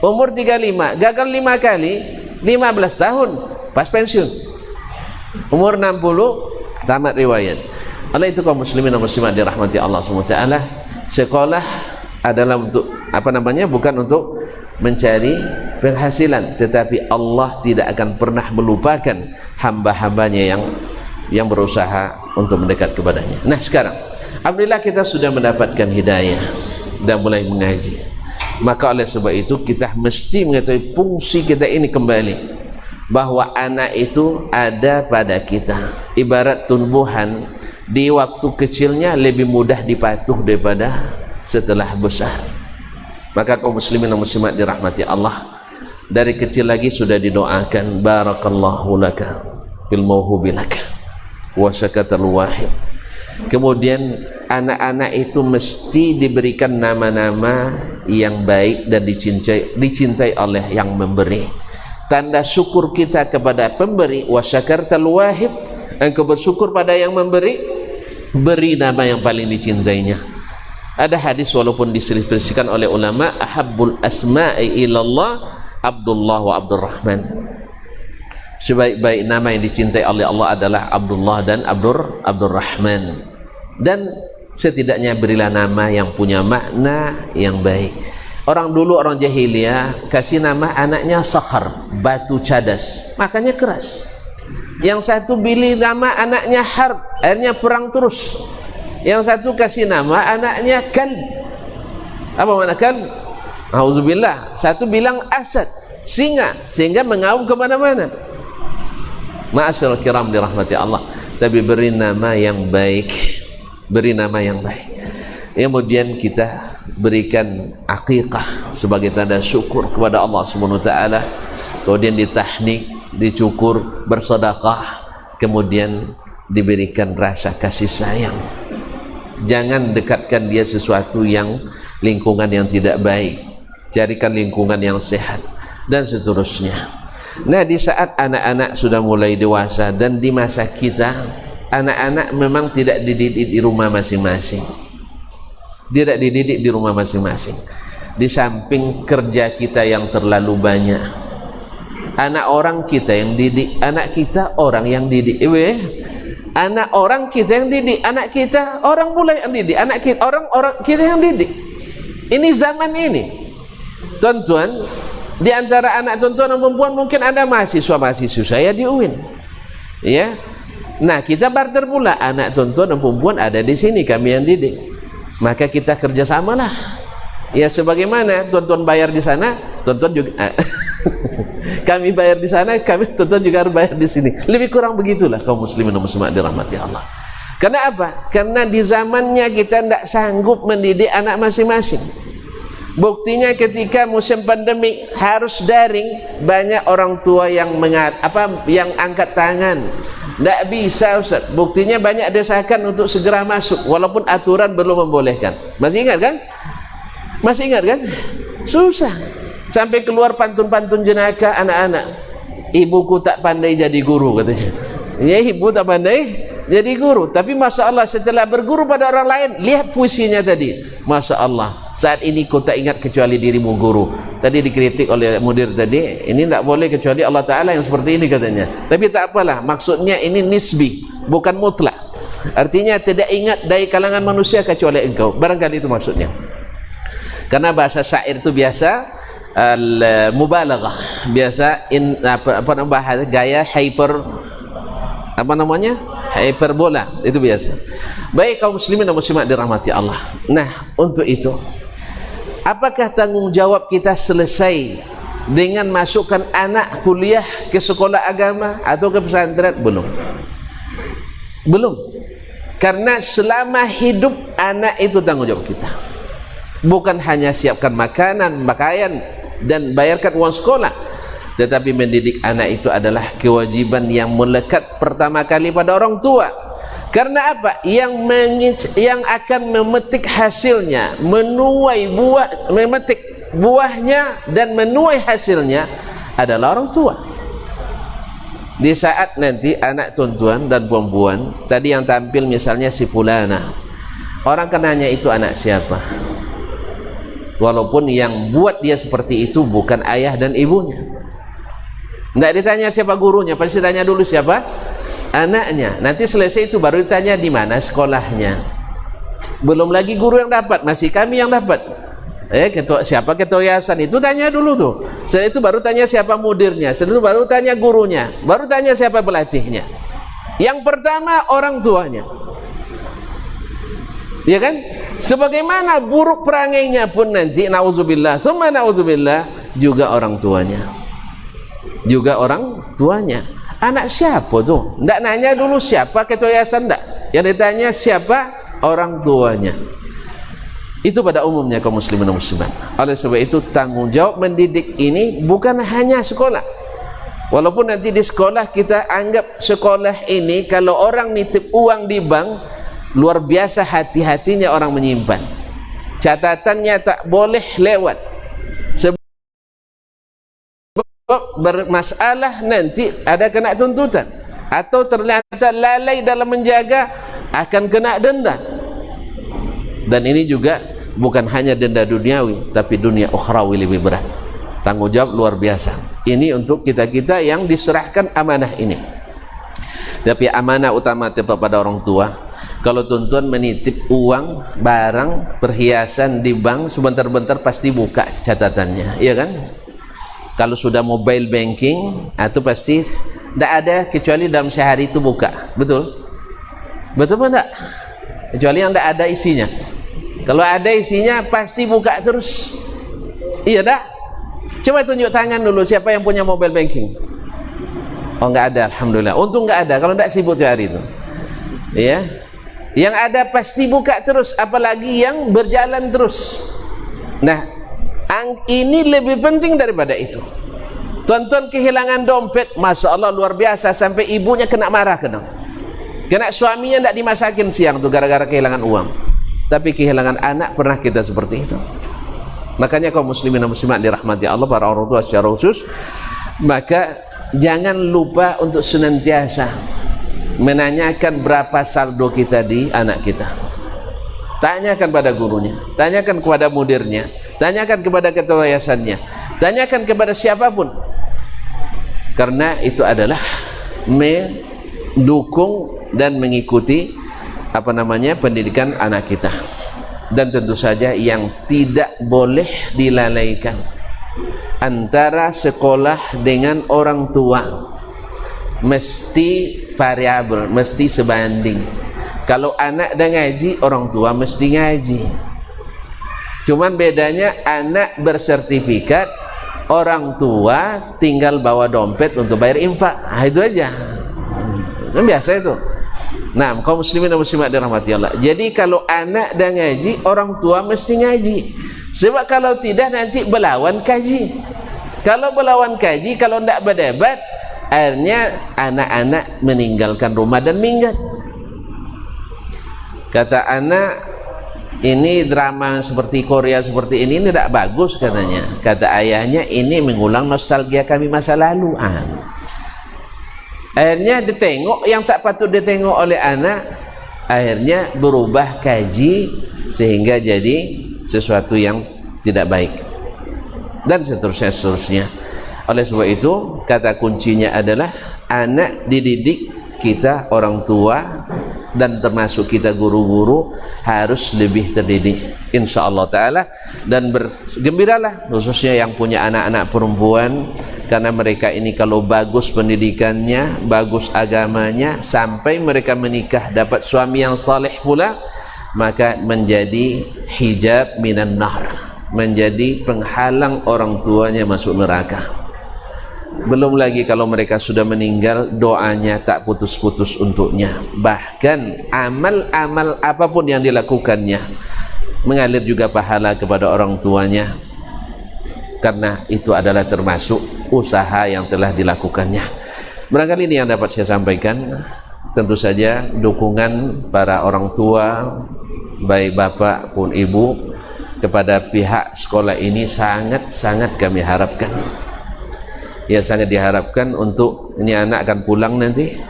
umur 35, gagal 5 kali, 15 tahun pas pensiun. Umur 60 tamat riwayat. Oleh itu kaum muslimin dan muslimat dirahmati Allah SWT, sekolah adalah untuk bukan untuk mencari penghasilan, tetapi Allah tidak akan pernah melupakan hamba-hambanya yang berusaha untuk mendekat kepadanya. Nah sekarang alhamdulillah kita sudah mendapatkan hidayah dan mulai mengaji. Maka oleh sebab itu kita mesti mengetahui fungsi kita ini kembali, bahwa anak itu ada pada kita. Ibarat tumbuhan, di waktu kecilnya lebih mudah dipatuh daripada setelah besar. Maka kaum muslimin dan muslimat dirahmati Allah, dari kecil lagi sudah didoakan barakallahu laka bil mauhubi laka wa syakatal wahid. Kemudian anak-anak itu mesti diberikan nama-nama yang baik dan dicintai oleh yang memberi. Tanda syukur kita kepada pemberi, wa syakartal wahib, engkau bersyukur pada yang memberi, beri nama yang paling dicintainya. Ada hadis walaupun diselisihkan oleh ulama, ahabbul asma'i ilallah Abdullah wa Abdurrahman. Sebaik-baik nama yang dicintai oleh Allah adalah Abdullah dan Abdurrahman. Dan setidaknya berilah nama yang punya makna yang baik. Orang dulu, orang jahiliyah, kasih nama anaknya Sakhar, batu cadas, makanya keras. Yang satu pilih nama anaknya Harb, akhirnya perang terus. Yang satu kasih nama anaknya Kalb. Apa makna Kalb? Auzubillah. Satu bilang Asad, singa, sehingga mengaum kemana-mana. Ma'asyiral kiram dirahmati Allah, tapi beri nama yang baik, beri nama yang baik. Kemudian kita berikan aqiqah sebagai tanda syukur kepada Allah Subhanahu wa taala. Kemudian ditahnik, dicukur, bersedekah, kemudian diberikan rasa kasih sayang. Jangan dekatkan dia sesuatu yang lingkungan yang tidak baik. Carikan lingkungan yang sehat dan seterusnya. Nah, di saat anak-anak sudah mulai dewasa dan di masa kita, anak-anak memang tidak dididik di rumah masing-masing. Tidak dididik di rumah masing-masing. Di samping kerja kita yang terlalu banyak, anak orang kita yang didik, anak kita orang yang didik. Anak orang kita yang didik, anak kita orang pula yang didik, anak kita orang kita yang didik. Ini zaman ini. Tuan-tuan, di antara anak tuan-tuan dan perempuan mungkin ada mahasiswa saya di UIN. Ya. Nah, kita barter pula, anak tuan-tuan dan perempuan ada di sini, kami yang didik. Maka kita kerjasamalah. Ya, sebagaimana tuan-tuan bayar di sana, tuan-tuan juga kami bayar di sana, kami tuan-tuan juga harus bayar di sini. Lebih kurang begitulah kaum muslimin dan muslimat dirahmati Allah. Karena apa? Karena di zamannya kita tidak sanggup mendidik anak masing-masing. Buktinya ketika musim pandemi harus daring, banyak orang tua yang yang angkat tangan. Tidak bisa, Ustaz. Buktinya banyak desakan untuk segera masuk walaupun aturan belum membolehkan. Masih ingat kan? Masih ingat kan? Susah. Sampai keluar pantun-pantun jenaka anak-anak. ibuku tak pandai jadi guru, katanya. Ya, ibu tak pandai jadi guru, tapi Masya Allah setelah berguru pada orang lain, lihat puisinya tadi, Masya Allah, saat ini ku tak ingat kecuali dirimu guru. Tadi dikritik oleh mudir tadi, ini tak boleh kecuali Allah Ta'ala yang seperti ini katanya. Tapi tak apalah, maksudnya ini nisbi, bukan mutlak. Artinya tidak ingat dari kalangan manusia kecuali engkau, barangkali itu maksudnya. Karena bahasa syair itu biasa al-mubalaghah, biasa apa namanya, gaya hyperbola, itu biasa. Baik kaum muslimin dan muslimat dirahmati Allah. Nah, untuk itu, apakah tanggung jawab kita selesai dengan masukkan anak kuliah ke sekolah agama atau ke pesantren? Belum. Karena selama hidup anak itu tanggung jawab kita. Bukan hanya siapkan makanan, pakaian, dan bayarkan uang sekolah, tetapi mendidik anak itu adalah kewajiban yang melekat pertama kali pada orang tua. Karena apa? Yang akan memetik hasilnya, memetik buahnya dan menuai hasilnya adalah orang tua. Di saat nanti anak tuan-tuan dan puan-puan tadi yang tampil misalnya si fulana, orang kan nanya itu anak siapa, walaupun yang buat dia seperti itu bukan ayah dan ibunya. Tidak ditanya siapa gurunya, pasti tanya dulu siapa anaknya. Nanti selesai itu baru ditanya di mana sekolahnya. Belum lagi guru yang dapat, masih kami yang dapat. Siapa ketua yayasan itu tanya dulu tuh. Setelah itu baru tanya siapa mudirnya, setelah itu baru tanya gurunya, baru tanya siapa pelatihnya. Yang pertama orang tuanya, ya kan? Sebagaimana buruk perangainya pun nanti nauzubillah, tsumma nauzubillah, juga orang tuanya. Anak siapa tuh? Nggak nanya dulu siapa ketua yayasan, nggak. Yang ditanya siapa orang tuanya. Itu pada umumnya kaum muslimin dan muslimat. Oleh sebab itu tanggung jawab mendidik ini bukan hanya sekolah. Walaupun nanti di sekolah kita anggap sekolah ini kalau orang nitip uang di bank, luar biasa hati-hatinya orang menyimpan. Catatannya tak boleh lewat. Sebab bermasalah nanti ada kena tuntutan, atau ternyata lalai dalam menjaga akan kena denda. Dan ini juga bukan hanya denda duniawi, tapi dunia ukhrawi lebih berat. Tanggung jawab luar biasa. Ini untuk kita-kita yang diserahkan amanah ini. Tapi amanah utama tetap pada orang tua. Kalau tuan-tuan menitip uang, barang, perhiasan di bank, sebentar-bentar pasti buka catatannya, iya kan? Kalau sudah mobile banking, itu pasti tidak ada kecuali dalam sehari itu buka. Betul? Betul apa enggak? Kecuali yang tidak ada isinya. Kalau ada isinya pasti buka terus. Iya dah. Coba tunjuk tangan dulu siapa yang punya mobile banking. Oh, enggak ada, alhamdulillah. Untung enggak ada, kalau enggak sibuk hari itu. Iya. Yang ada pasti buka terus, apalagi yang berjalan terus. Nah, ini lebih penting daripada itu. Tuan-tuan kehilangan dompet, Masya Allah luar biasa, sampai ibunya kena marah, kena suaminya tidak dimasakin siang tuh gara-gara kehilangan uang. Tapi kehilangan anak pernah kita seperti itu. Makanya kaum muslimin dan muslimat dirahmati Allah, para orang tua secara khusus, maka jangan lupa untuk senantiasa menanyakan berapa saldo kita di anak kita. Tanyakan pada gurunya, tanyakan kepada mudirnya, tanyakan kepada ketua yayasannya, tanyakan kepada siapapun. Karena itu adalah mendukung dan mengikuti pendidikan anak kita. Dan tentu saja yang tidak boleh dilalaikan antara sekolah dengan orang tua mesti variabel, mesti sebanding. Kalau anak dah ngaji, orang tua mesti ngaji. Cuman bedanya anak bersertifikat, orang tua tinggal bawa dompet untuk bayar infak. Itu aja. Itu biasa itu. Nah, kaum muslimin dan muslimat dirahmati Allah. Jadi kalau anak dah ngaji, orang tua mesti ngaji. Sebab kalau tidak nanti berlawan kaji. Kalau berlawan kaji, kalau tidak berdebat, akhirnya anak-anak meninggalkan rumah dan minggat. Kata anak, ini drama seperti Korea seperti ini tidak bagus katanya. Kata ayahnya, ini mengulang nostalgia kami masa lalu. Akhirnya ditengok yang tak patut ditengok oleh anak, akhirnya berubah kaji sehingga jadi sesuatu yang tidak baik, dan seterusnya. Oleh sebab itu, kata kuncinya adalah anak dididik kita, orang tua dan termasuk kita guru-guru harus lebih terdidik insyaallah taala, dan bergembiralah khususnya yang punya anak-anak perempuan, karena mereka ini kalau bagus pendidikannya, bagus agamanya, sampai mereka menikah dapat suami yang saleh pula, maka menjadi hijab minan nar, menjadi penghalang orang tuanya masuk neraka. Belum lagi kalau mereka sudah meninggal, doanya tak putus-putus untuknya. Bahkan amal-amal apapun yang dilakukannya mengalir juga pahala kepada orang tuanya, karena itu adalah termasuk usaha yang telah dilakukannya. Barangkali ini yang dapat saya sampaikan. Tentu saja dukungan para orang tua, baik bapak pun ibu, kepada pihak sekolah ini sangat-sangat kami harapkan. Ya, sangat diharapkan untuk ini anak akan pulang nanti.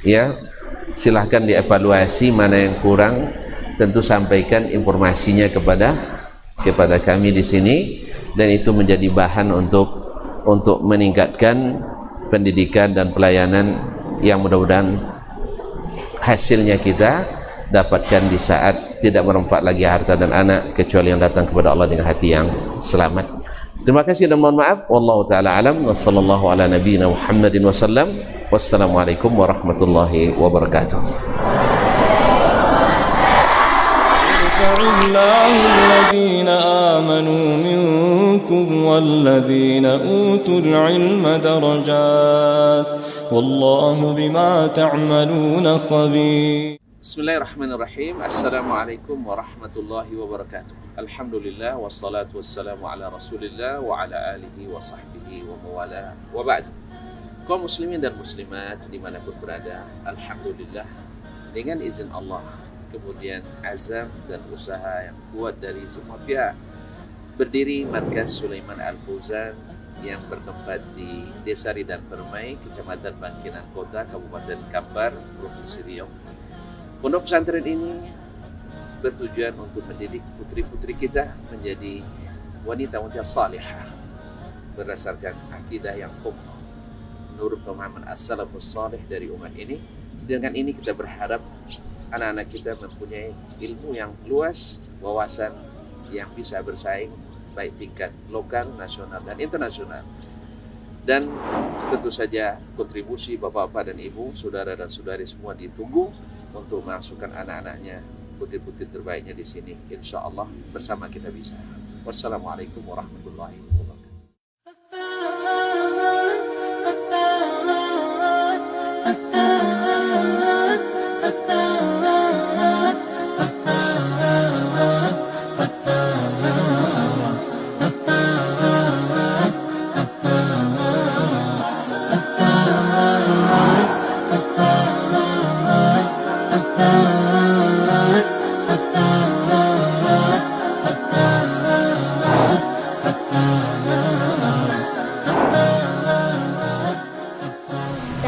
Ya, silahkan dievaluasi mana yang kurang. Tentu sampaikan informasinya kepada kami di sini, dan itu menjadi bahan untuk meningkatkan pendidikan dan pelayanan yang mudah-mudahan hasilnya kita dapatkan di saat tidak merempat lagi harta dan anak, kecuali yang datang kepada Allah dengan hati yang selamat. Terima kasih dan mohon maaf. Wallahu taala alam. Wassallallahu ala nabiyyina Muhammadin wasallam. Wassalamualaikum warahmatullahi wabarakatuh. الله الذين آمنوا منكم والذين أوتوا العلم درجات والله بما تعملون خبير. Bismillahirrahmanirrahim. Assalamualaikum warahmatullahi wabarakatuh. Alhamdulillah wassalatu wassalamu ala Rasulillah wa ala alihi wa sahbihi wa mawala wa ba'd. Kaum muslimin dan muslimat dimanapun berada, alhamdulillah dengan izin Allah, kemudian azam dan usaha yang kuat dari semua pihak, berdiri Markas Sulaiman Al-Fauzan yang bertempat di Desa Ridan Permai, Kecamatan Bangkinang Kota, Kabupaten Kampar, Provinsi Riau. Pondok pesantren ini bertujuan untuk mendidik putri-putri kita menjadi wanita-wanita salihah berdasarkan akidah yang kokoh menurut pemahaman as-salafus salih dari umat ini. Dengan ini kita berharap anak-anak kita mempunyai ilmu yang luas, wawasan yang bisa bersaing baik tingkat lokal, nasional dan internasional. Dan tentu saja kontribusi bapak-bapak dan ibu, saudara dan saudari semua ditunggu untuk masukkan anak-anaknya, putri-putri terbaiknya di sini. Insya Allah bersama kita bisa. Wassalamualaikum warahmatullahi wabarakatuh.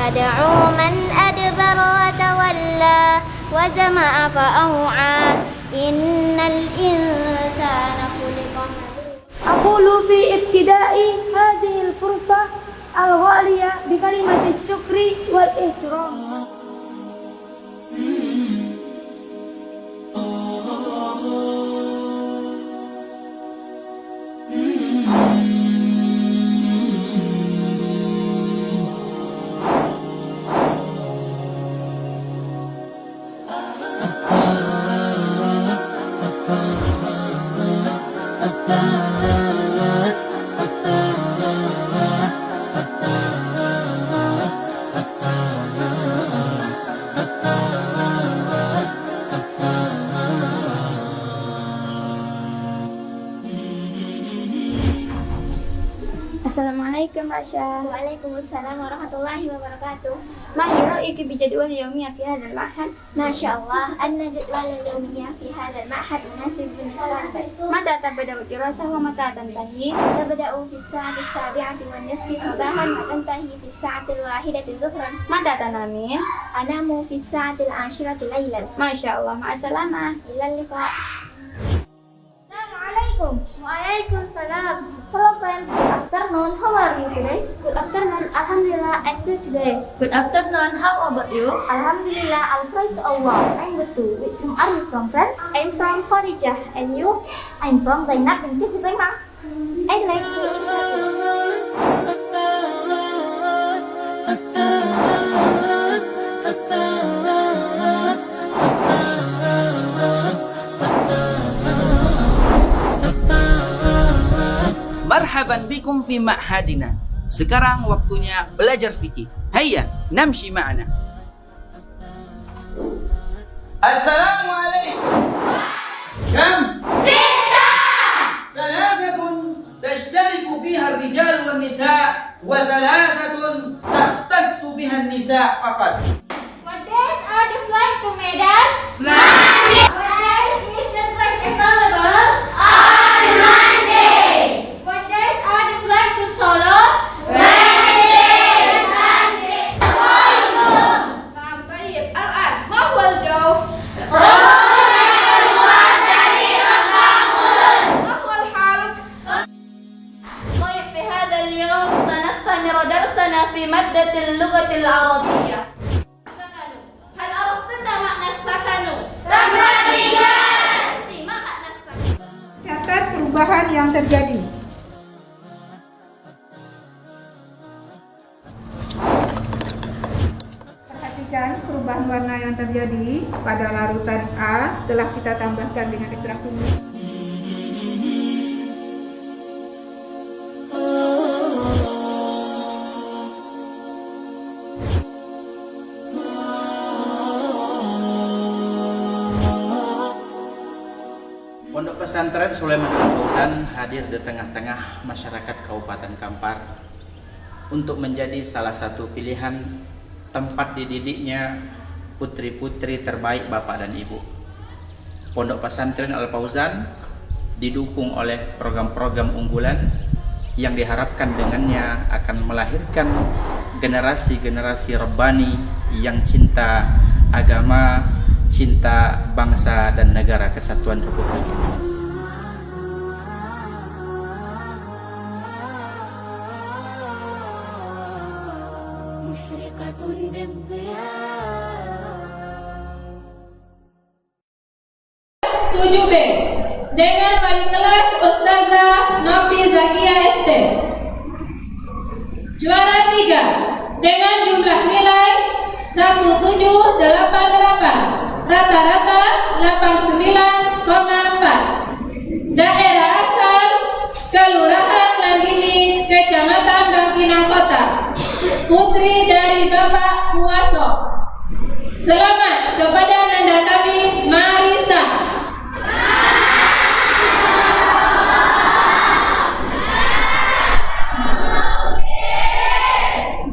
تدعو من أدبر وتولى وجمع فأوعى إن الإنسان خلق هلوعا. أقول في ابتداء هذه الفرصة الغالية بكلمة الشكر والاحترام. عائشة. وعليكم السلام ورحمة الله وبركاته. ما هي رأيك بجدول اليومية في هذا المعهد؟ ما شاء الله أن جدول اليومية في هذا المعهد مناسب بالنسبة. متى تبدأ الدراسة ومتى تنتهي؟ تبدأ في الساعة 7:30 صباحا وتنتهي في الساعة 1 ظهرا. متى تنامين؟ أنام في الساعة 10 ليلا. ما شاء الله، مع السلامة. إلى اللقاء. Assalamualaikum. Waalaikumsalam. Hello friends, good afternoon. How are you today? Good afternoon. Alhamdulillah, I'm good today. Good afternoon. How about you? Alhamdulillah, I'll praise Allah. I'm good too. Which whom are you from, friends? I'm from Khadijah. And you? I'm from Zainab binti Huzaimah. I'd like to introduce. Marhaban bikum fi ma'hadina. Sekarang waktunya belajar fikih. Hayya, namshi ma'ana. Assalamualaikum. Kam? 6. 3 تشترك فيها الرجال والنساء و3 تختص بها النساء فقط. What days are the flight to Medan? Monday. What day is the flight available? On Monday. What days are the flight to Solo? Wednesday, Sunday. طيب الآن ما هو الجوف؟ ما هو الحرق؟ طيب في هذا اليوم سنستمر درسنا في مادة اللغة العربية. هل عرفتن معنى السكن؟ ما معنى السكن؟ Catat perubahan yang terjadi. Perhatikan perubahan warna yang terjadi pada larutan A setelah kita tambahkan dengan ekstrak kunyit. Pondok Pesantren Sulaiman Al-Fauzan hadir di tengah-tengah masyarakat Kabupaten Kampar untuk menjadi salah satu pilihan tempat dididiknya putri-putri terbaik Bapak dan Ibu. Pondok Pesantren Al-Fauzan didukung oleh program-program unggulan yang diharapkan dengannya akan melahirkan generasi-generasi Rabbani yang cinta agama, cinta bangsa dan negara kesatuan Republik Indonesia. B dengan wali kelas Ustazah Novi Zakia ST. Juara 3 dengan jumlah nilai 1788, rata-rata 89,4. Daerah asal Kelurahan Landini, Kecamatan Bangkinang Kota. Putri dari Bapak Kuwaso. Selamat kepada nanda kami Marisa.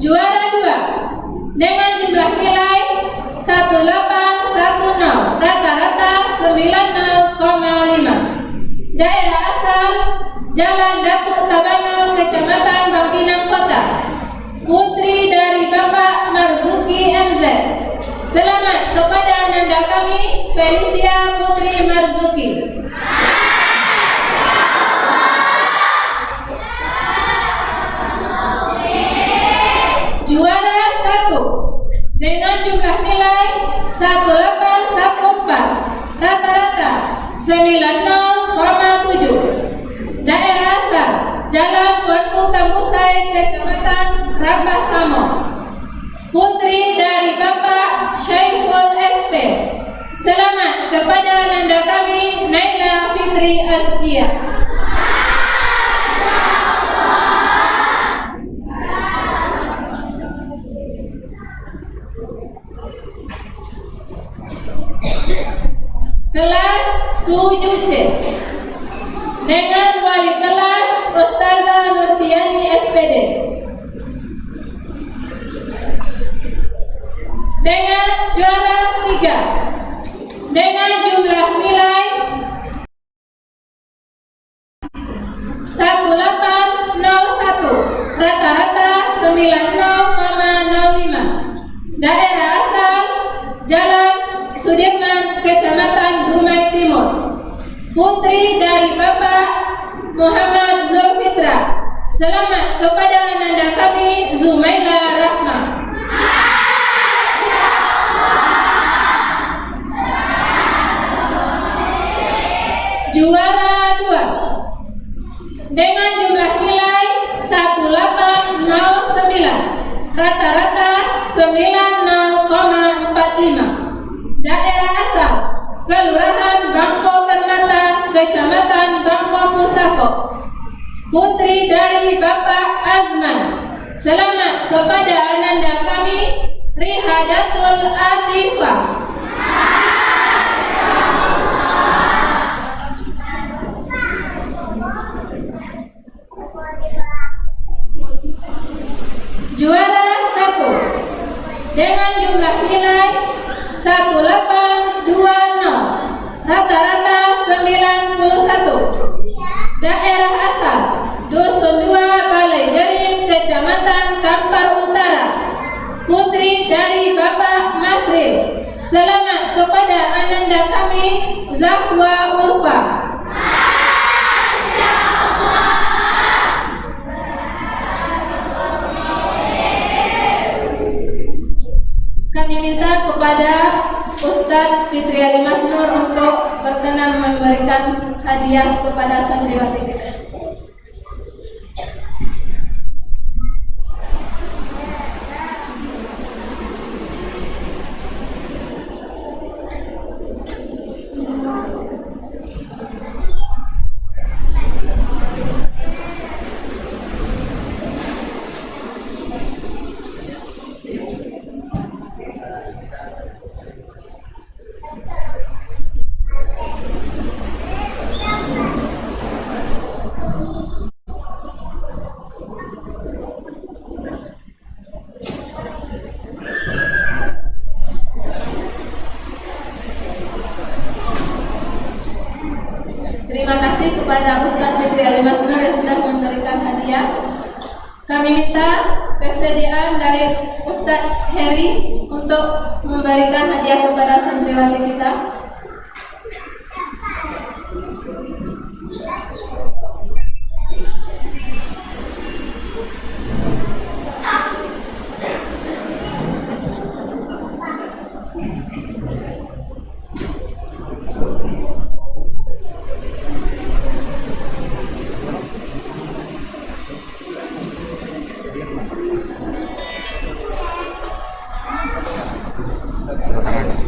Juara 2 dengan jumlah nilai 1810, rata-rata 90,5. Daerah asal Jalan Datuk Tabano, Kecamatan Bangkinang Kota. Putri dari Bapak Marzuki MZ. Selamat kepada nanda kami Felicia Putri Marzuki. Juara 1 dengan jumlah nilai 1814, rata-rata 90,7. Daerah asal Jalan Tuanku Tambusai, Kecamatan Rambah Samo. Putri dari Bapak Syaiful SP. Selamat kepada nanda kami Naila Fitri Azkia. Kelas 7C dengan wali kelas Ustazah Nurdiani SPD. dengan juara 3 dengan jumlah nilai 1801, rata-rata 90,05. Daerah asal Jalan Sudirman, Kecamatan Dumai Timur. Putri dari Bapak Muhammad Zulfitra. Selamat kepada ananda kami Zumaila Rahma. Juara 2 dengan jumlah nilai 1809, rata-rata 90,45. Daerah asal Kelurahan Bangko Permata, Kecamatan Bangko Pusako. Putri dari Bapak Azman. Selamat kepada ananda kami Rihadatul Atifah. Juara 1 dengan jumlah nilai 1820, rata-rata 91. Daerah asal Dusun 2 Balai Jering, Kecamatan Kampar Utara. Putri dari Bapak Masril. Selamat kepada ananda kami Zahwa Urfa. Kami minta kepada Ustadz Fitri Ali Masnur untuk berkenan memberikan hadiah kepada santriwati kita. Terima kasih kepada Ustadz Fitri Ali Masnur yang sudah memberikan hadiah. Kami minta kesediaan dari Ustadz Heri untuk memberikan hadiah kepada santriwati kita.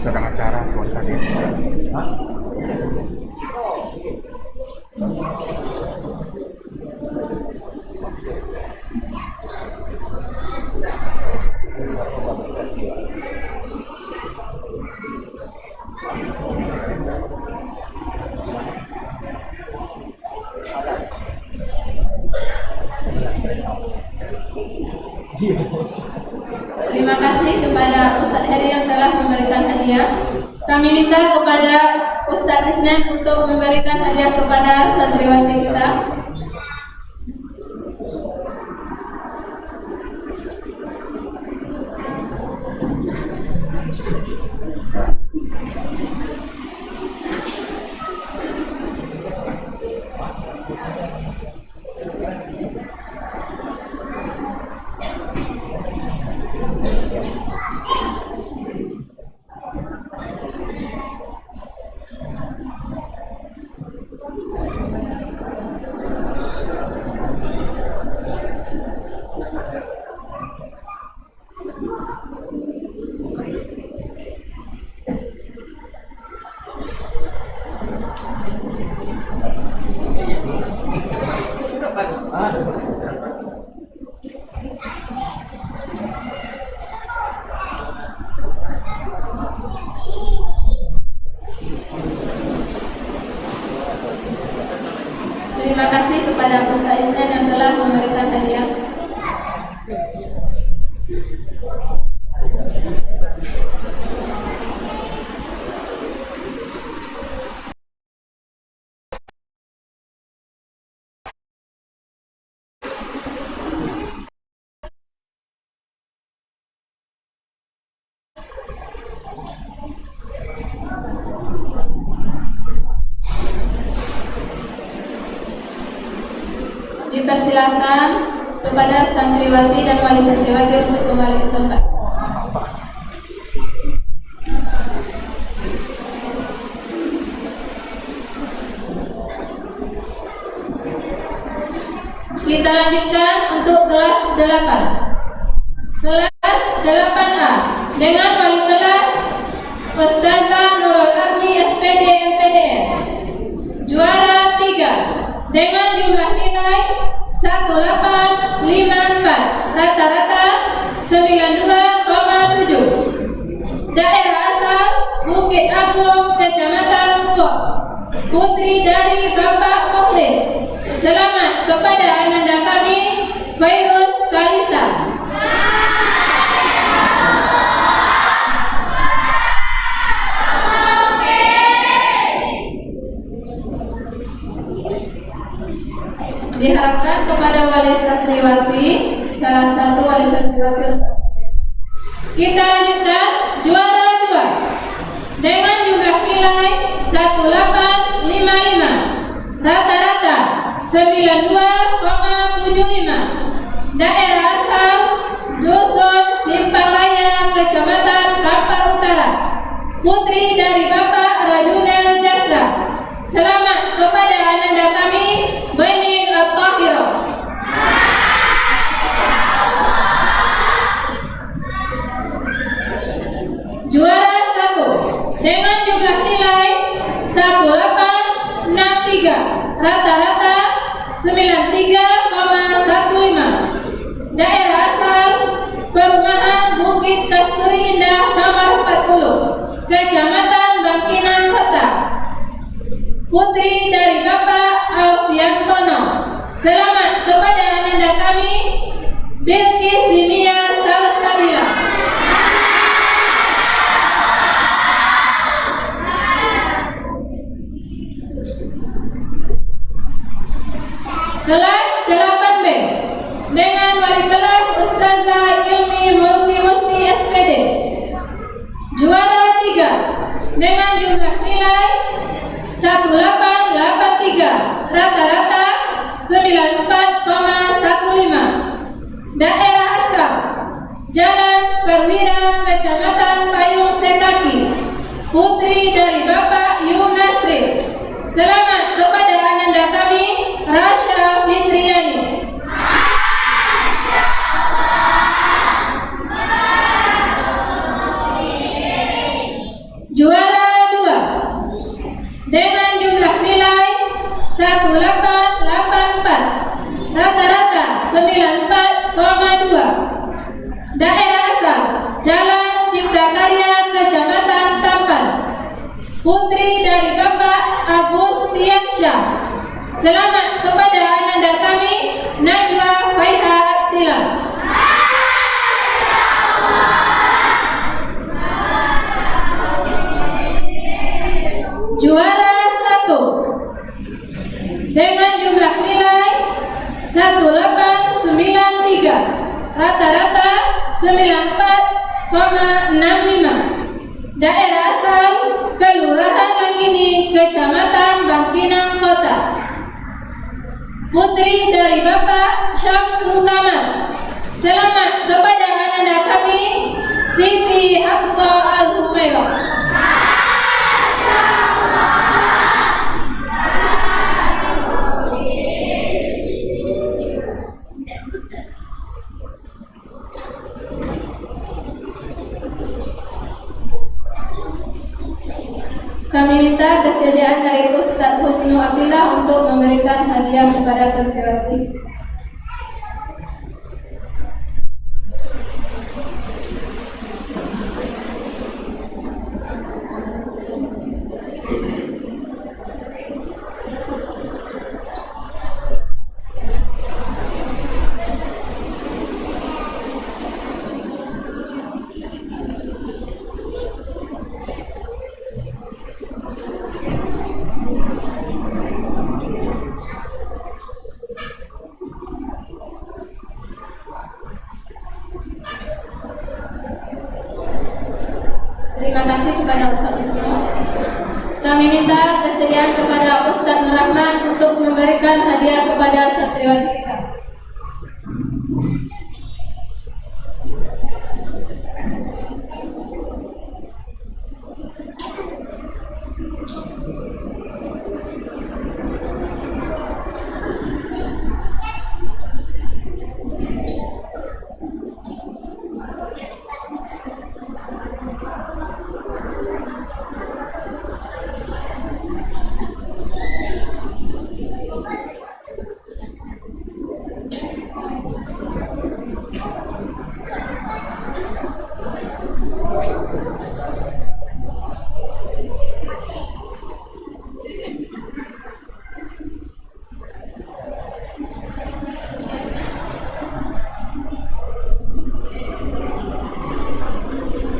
sedang acara buat tadi. Terima kasih kepada Ustadz Heri yang telah memberikan hadiah. Kami minta kepada Ustadz Isnan untuk memberikan hadiah kepada santriwati kita. Terima kasih kepada Ustadz Isnan yang telah memberikan hadiah. persilakan kepada santriwati dan wali santriwati untuk kembali ke tempat. Kita lanjutkan untuk kelas 8. Kelas 8A dengan wali kelas Ustazah Nurul Arni SPD MPDN. Juara 3 dengan jumlah nilai 1854, rata-rata 92,7. Daerah asal Bukit Agung, Kecamatan Puak. Putri dari Bapak Mukhlis. Selamat kepada ananda kami, Fairuz Kalisa. Diharapkan kepada wali santriwati, salah satu wali santriwati. Kita lanjutkan juara 2 dengan jumlah nilai 1855, rata-rata 92,75. Daerah asal Dusun Simpang Raya, Kecamatan Kampar Utara. Putri dari Bapak Rajunel Jasra. Selamat kepada ananda kami, Bening At-Tahirah. Juara 1 dengan jumlah nilai 1863, rata-rata 93,15. Daerah asal Perumahan Bukit Kasturi Indah nomor 40, Kecamatan Bangkinang Kota. Putri dari Bapak Alfiantono. Selamat kepada ananda kami, Bilqis Dimia Salsabila. Kelas 8B dengan wali kelas Ustazah Ilmi Mulki Musni SPD. Juara 3 dengan jumlah nilai 1883, rata-rata 94,15. Daerah asal Jalan Perwira, Kecamatan Payung Sekaki. Putri dari Bapak Yunasri. Selamat kepada ananda kami, Rasya Fitriani. Juara 2 dengan jumlah nilai 1884, rata-rata 94,2. Daerah asal Jalan Cipta Karya, Kecamatan Tampan. Putri dari Bapak Agustiansyah. Selamat kepada ananda kami, Najwa Faiha Sila. Juara 1 dengan jumlah nilai 1893, rata-rata 94,65. Daerah asal Kelurahan Langgini, Kecamatan Bangkinang Kota. Putri dari Bapak Syamsul Kamal. Selamat kepada ananda kami, Siti Hafsa Al-Humairah. Kami minta kesediaan dari Ustadz Husnu Abdillah untuk memberikan hadiah kepada santriwati. Terima kasih kepada Ustadz Usmo. Kami minta kesediaan kepada Ustadz Rahman untuk memberikan hadiah kepada santriwati kita.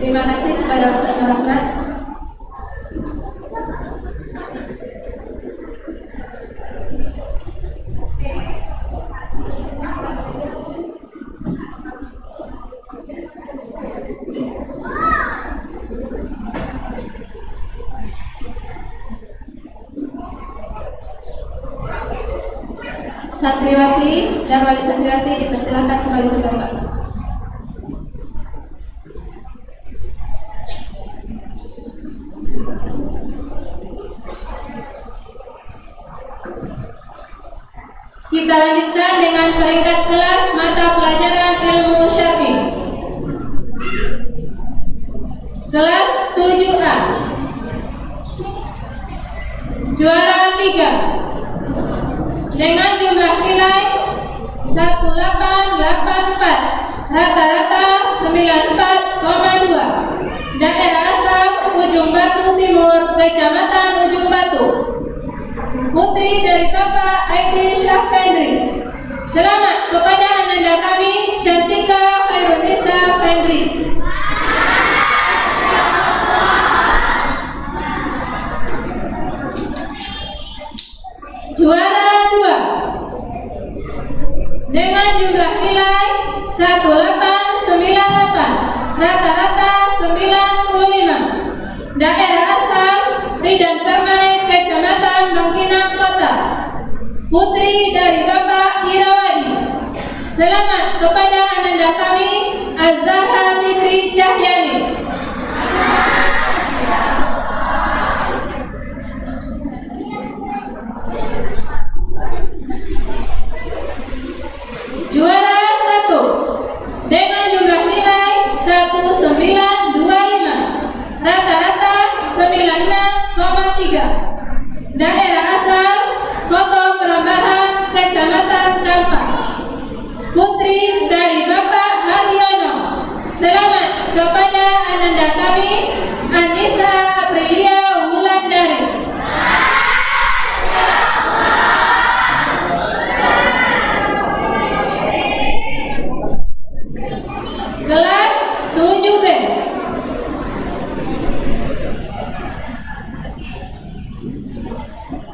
Terima kasih kepada Ustaz Rahmat. Santriwati dan wali santriwati dipersilakan kembali ke tempat. Kita lanjutkan dengan peringkat kelas mata pelajaran ilmu syar'i. Kelas 7A. Juara 3 dengan jumlah nilai 1884, rata-rata 94,2. Daerah asal Ujung Batu Timur, Kecamatan Ujung Batu. Putri dari Bapak Aidi Syafendri. Selamat kepada ananda kami Cantika Khairunisa Fendri. Juara 2 dengan jumlah nilai 1898, rata-rata 95. Daerah asal Ridan Permai, Kecamatan Bangkinang Kota. Putri dari Bapak Irawadi. Selamat kepada ananda kami Azhara Fitri Cahyani. Juara 1 dengan jumlah nilai 1925, rata-rata 96,3. Daerah asal Koto Perambahan, Kecamatan Kampak. Putri dari Bapak Haryono. Selamat kepada ananda kami Anissa Aprilia Wulandari. Kelas 7B.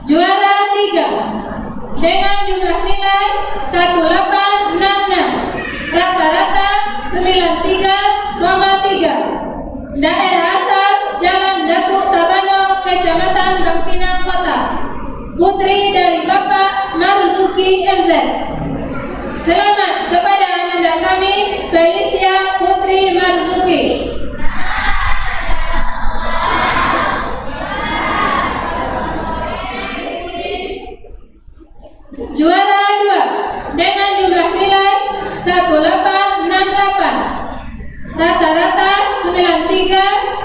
Juara 3 dengan jumlah nilai 1866, rata-rata 93,3. Daerah asal Jalan Datuk Tabano, Kecamatan Bangkinang Kota. Putri dari Bapak Marzuki MZ. Selamat kepada ananda kami Felicia Putri Marzuki. Juara 2 dengan jumlah nilai 1868, rata-rata 93,4.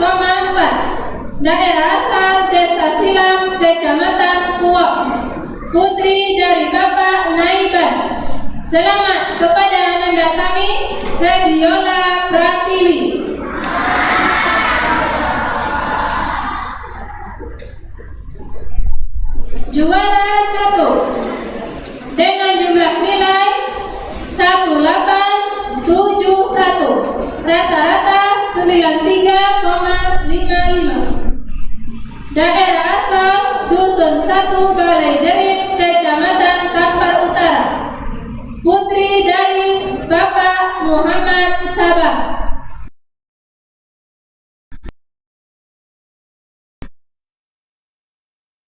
Daerah asal Desa Silam, Kecamatan Kuok. Putri dari Bapak Naiban. Selamat kepada ananda kami Febiola Pratiwi. Juara 1 dengan jumlah nilai 1871, rata-rata 93,55. Daerah asal Dusun 1 Balai Jerit, Kecamatan Kampar Utara. Putri dari Bapak Muhammad Sabah.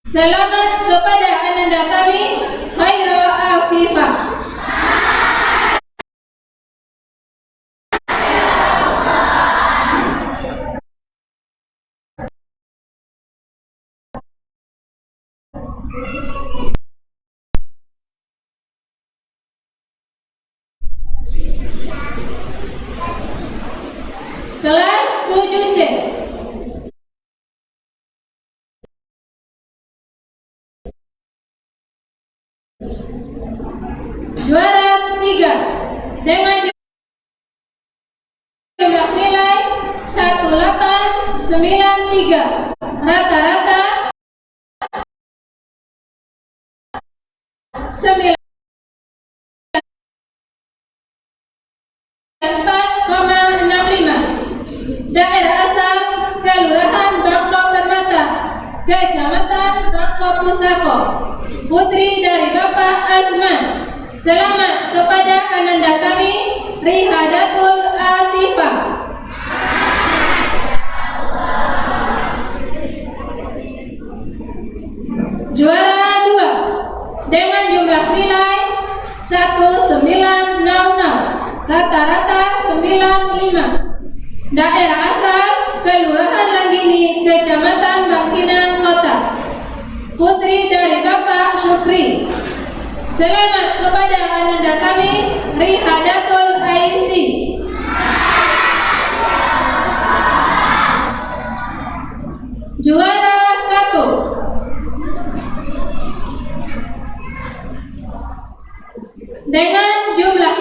Selamat kepada ananda kami Khaira Afifah. Kelas 7C. Juara 3 dengan jumlah nilai 18 893. Rata-rata 94,65. Daerah asal Kelurahan Bangko Permata, Kecamatan Bangko Pusako. Putri dari Bapak Azman. Selamat kepada ananda kami Rihadatul Atifah. Juara 2 dengan jumlah nilai 1900, rata-rata 95. Daerah asal Kelurahan Langgini, Kecamatan Bangkinang Kota. Putri dari Bapak Syukri. Selamat kepada ananda kami Rihadatul